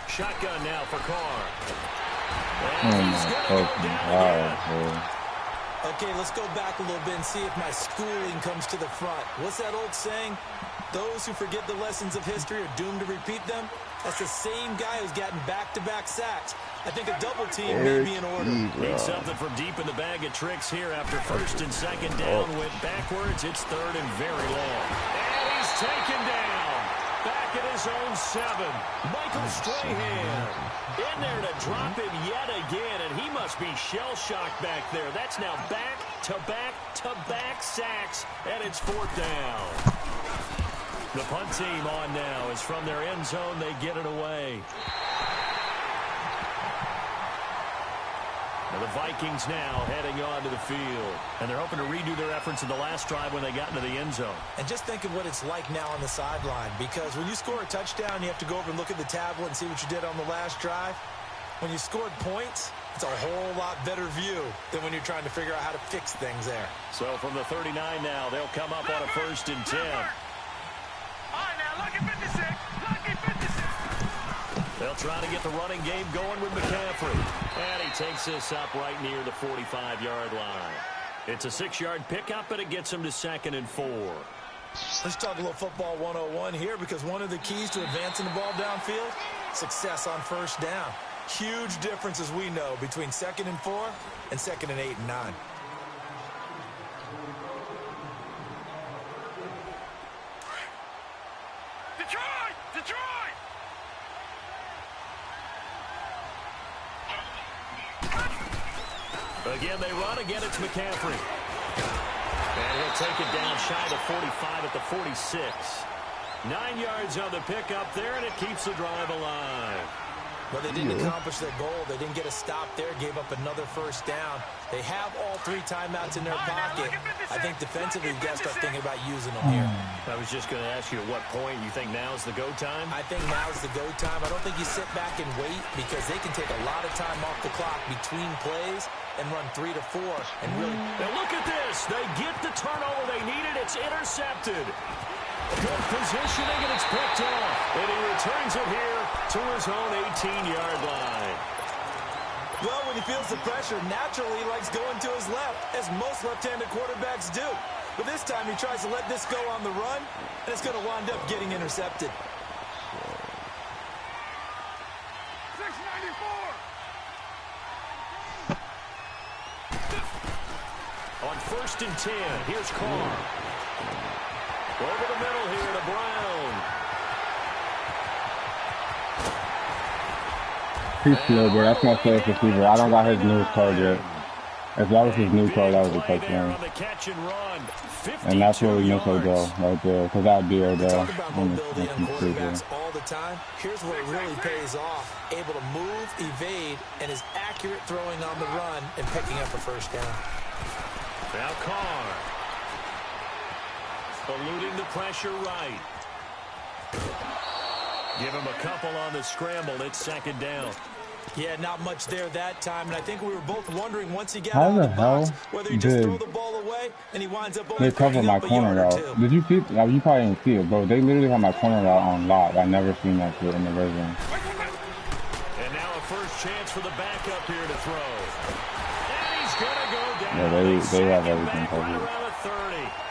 Shotgun now for Carr. And he's going to go down again. Okay, let's go back a little bit and see if my schooling comes to the front. What's that old saying? Those who forget the lessons of history are doomed to repeat them. That's the same guy who's gotten back-to-back sacks. I think a double team may be in order. Need something from deep in the bag of tricks here after 1st and 2nd down. Went backwards. It's 3rd and very long. And he's taken down. Back at his own 7. Michael Strahan in there to drop him yet again. And he must be shell-shocked back there. That's now back-to-back-to-back sacks. And it's 4th down. The punt team on now is from their end zone. They get it away. Now the Vikings now heading onto the field. And they're hoping to redo their efforts in the last drive when they got into the end zone. And just think of what it's like now on the sideline. Because when you score a touchdown, you have to go over and look at the tablet and see what you did on the last drive. When you scored points, it's a whole lot better view than when you're trying to figure out how to fix things there. So from the 39 now, they'll come up on a 1st and 10. They'll try to get the running game going with McCaffrey. And he takes this up right near the 45-yard line. It's a 6-yard pickup, but it gets him to 2nd and 4. Let's talk a little football 101 here, because one of the keys to advancing the ball downfield, success on 1st down. Huge difference, as we know, between 2nd and 4 and 2nd and 8 and 9. Again, they run. Again, it's McCaffrey. And he'll take it down shy of the 45 at the 46. 9 yards on the pickup there, and it keeps the drive alive. Well, they didn't accomplish their goal. They didn't get a stop there, gave up another first down. They have all 3 timeouts in their pocket. I think defensively, you got to start thinking about using them here. I was just going to ask you at what point you think now's the go time? I think now's the go time. I don't think you sit back and wait because they can take a lot of time off the clock between plays and run 3 to 4 and really... Now look at this. They get the turnover they needed. It's intercepted. Good positioning, and it's picked off. And he returns it here to his own 18-yard line. Well, when he feels the pressure, naturally he likes going to his left, as most left-handed quarterbacks do. But this time he tries to let this go on the run, and it's going to wind up getting intercepted. 694. On 1st and 10, here's Carr. Over the middle here to Brown. He's slow, bro. That's my favorite receiver. I don't got his newest card yet. If that was his new card, that was a touchdown. And that's where we miss Odell right there, because that would be Odell. Talk about mobility on quarterbacks all the time. Here's where it really pays off. Able to move, evade, and is accurate throwing on the run and picking up a first down. Now Carr. Eluding the pressure right. Give him a couple on the scramble. It's 2nd down. Yeah, not much there that time, and I think we were both wondering once he got out of the box whether he just throw the ball away and he winds up only they covered my corner route. Did you see? You probably didn't see it, bro. They literally had my corner route on lock. I never seen that shit in the red zone. And now a first chance for the backup here to throw. And he's gonna go down. Yeah, they have everything covered. Around the 30.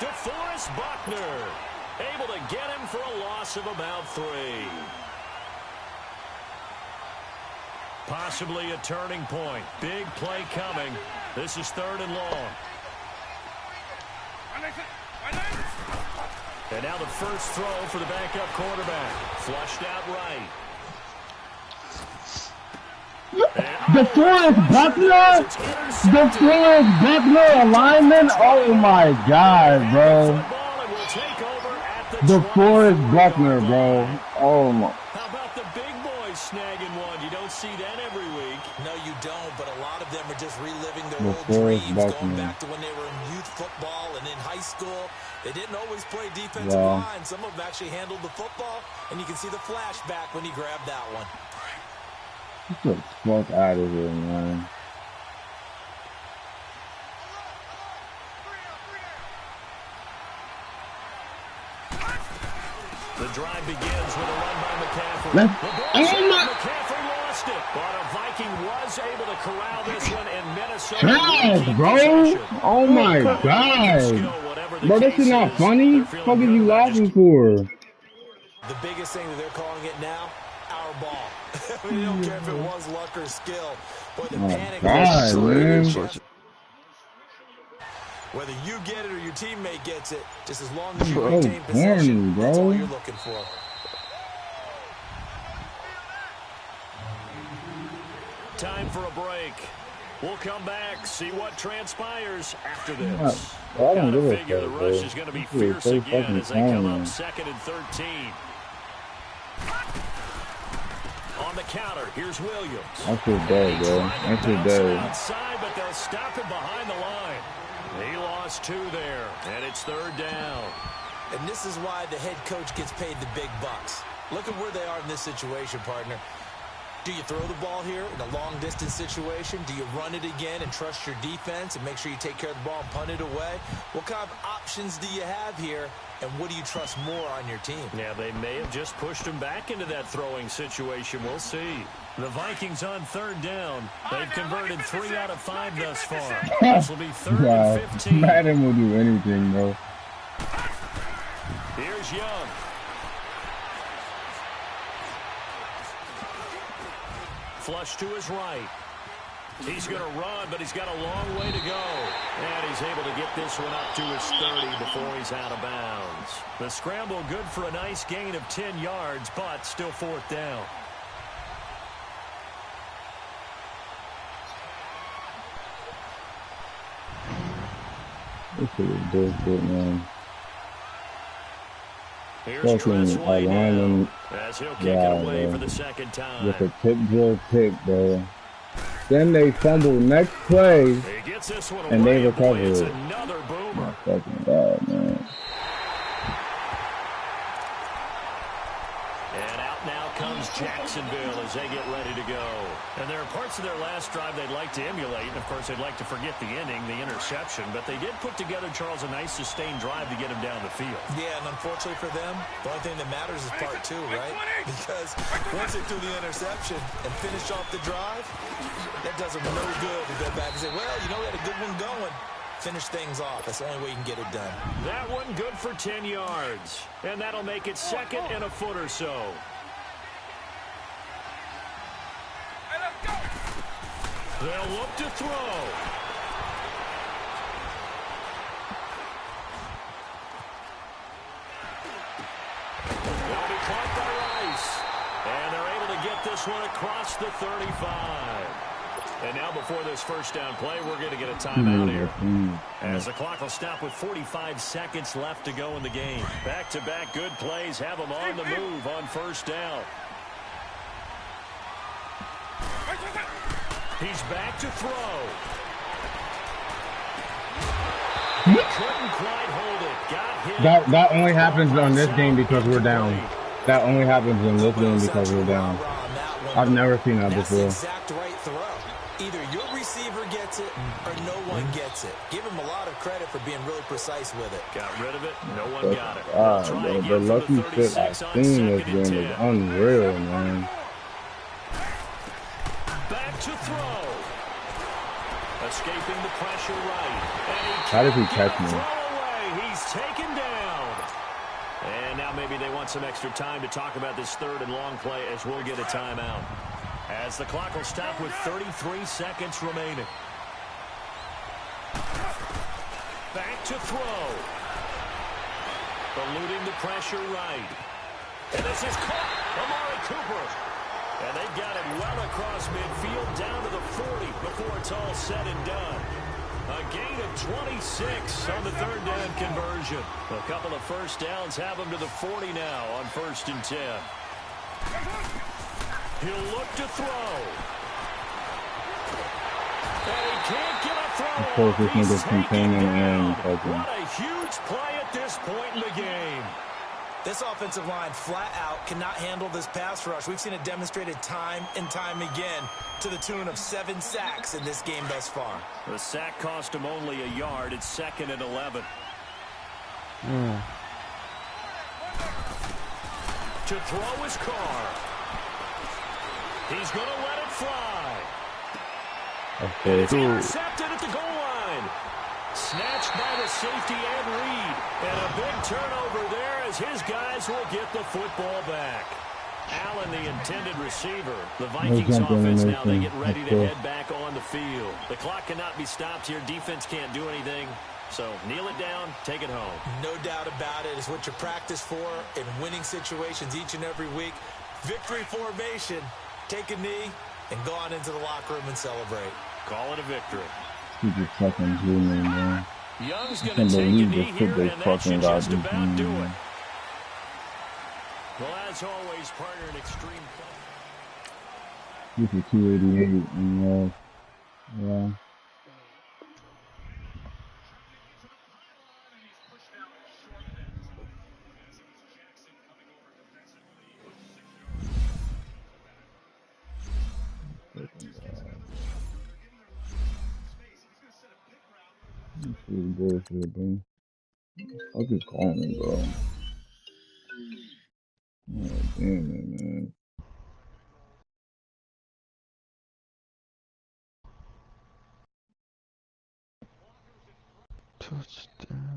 DeForest Buckner able to get him for a loss of about 3. Possibly a turning point. Big play coming. This is 3rd and long. And now the first throw for the backup quarterback. Flushed out right. DeForest Buckner? DeForest Buckner alignment? Oh my God, bro. DeForest Buckner, bro. Oh my. How about the big boys snagging one? You don't see that every week. No, you don't, but a lot of them are just reliving their old dreams, going back to when they were in youth football and in high school. They didn't always play defensive line. Some of them actually handled the football, and you can see the flashback when he grabbed that one. Get the fuck out of here, man. The drive begins with a run by McCaffrey. McCaffrey lost it, but a Viking was able to corral this one in Minnesota. Trash, bro. Oh my God. Bro, this is not funny. What are you laughing for? The biggest thing that they're calling it now, our ball. I mean, they don't care if it was luck or skill. But the panic man. Whether you get it or your teammate gets it, just as long as you retain possession, that's all you're looking for. Time for a break. We'll come back, see what transpires after this. I don't Gotta figure the rush is going to be fierce again as they come up 2nd and 13. On the counter, here's Williams. That's his day, bro. That's his day. Outside, but they'll stop him behind the line. He lost 2 there, and it's 3rd down. And this is why the head coach gets paid the big bucks. Look at where they are in this situation, partner. Do you throw the ball here in a long-distance situation? Do you run it again and trust your defense and make sure you take care of the ball and punt it away? What kind of options do you have here, and what do you trust more on your team? Yeah, they may have just pushed him back into that throwing situation. We'll see. The Vikings on 3rd down. They've converted 3 out of 5 thus far. This will be 3rd and 15. Madden will do anything, bro. Here's Young. Flush to his right. He's going to run, but he's got a long way to go. And he's able to get this one up to his 30 before he's out of bounds. The scramble good for a nice gain of 10 yards, but still 4th down. This shit is bullshit, man. Here's Fucking alignment. As he'll kick it away for the second time. With a tip drill pick, bro. Then they fumble next play, and they recover it. Another boomer. Oh, fucking God, man. And out now comes Jacksonville as they get ready to go. And there are parts of their last drive they'd like to emulate. And of course, they'd like to forget the inning, the interception. But they did put together, Charles, a nice sustained drive to get him down the field. Yeah, and unfortunately for them, the only thing that matters is part two, right? Because once they threw the interception and finish off the drive, that does them no good to go back and say, well, you know, we had a good one going. Finish things off. That's the only way you can get it done. That one good for 10 yards. And that'll make it second and a foot or so. They'll look to throw. They'll be caught by Rice. And they're able to get this one across the 35. And now before this first down play, we're going to get a timeout here. As the clock will stop with 45 seconds left to go in the game. Back-to-back good plays have them on the move on first down. He's back to throw. Couldn't quite hold it. Got hit. That only happens on this game because we're down. That only happens in this game because we're down. I've never seen that before. That's the exact right throw. Either your receiver gets it or no one gets it. Give him a lot of credit for being really precise with it. Got rid of it. No one got it. The lucky shit I've seen this game is unreal, man. Back to throw. Escaping the pressure right. How did he catch me? He's taken down. And now maybe they want some extra time to talk about this third and long play as we'll get a timeout. As the clock will stop with 33 seconds remaining. Back to throw. Eluding the pressure right. And this is caught. Amari Cooper. And they got it well across midfield down to the 40 before it's all said and done. A gain of 26 on the third down conversion. A couple of first downs have them to the 40 now on 1st and 10. He'll look to throw. And he can't get a throw. He's taken down. What a huge play at this point in the game. This offensive line flat out cannot handle this pass rush. We've seen it demonstrated time and time again to the tune of 7 sacks in this game thus far. The sack cost him only a yard. It's 2nd and 11. To throw his car. He's going to let it fly. Okay. It's intercepted at the goal line. Snatched by the safety and Reed. And a big turnover there as his guys will get the football back. Allen, the intended receiver. The Vikings offense now, they get ready to head back on the field. The clock cannot be stopped here. Defense can't do anything. So kneel it down, take it home. No doubt about it. It's what you practice for in winning situations each and every week. Victory formation. Take a knee and go on into the locker room and celebrate. Call it a victory. He's just fucking zooming, man. Young's going to take a knee here, and that should just about do it. Well, as always, partner in extreme play. This is 288, and yeah. This is bullshit, bro. I'll just call me, bro. Oh, damn it, man. Touchdown.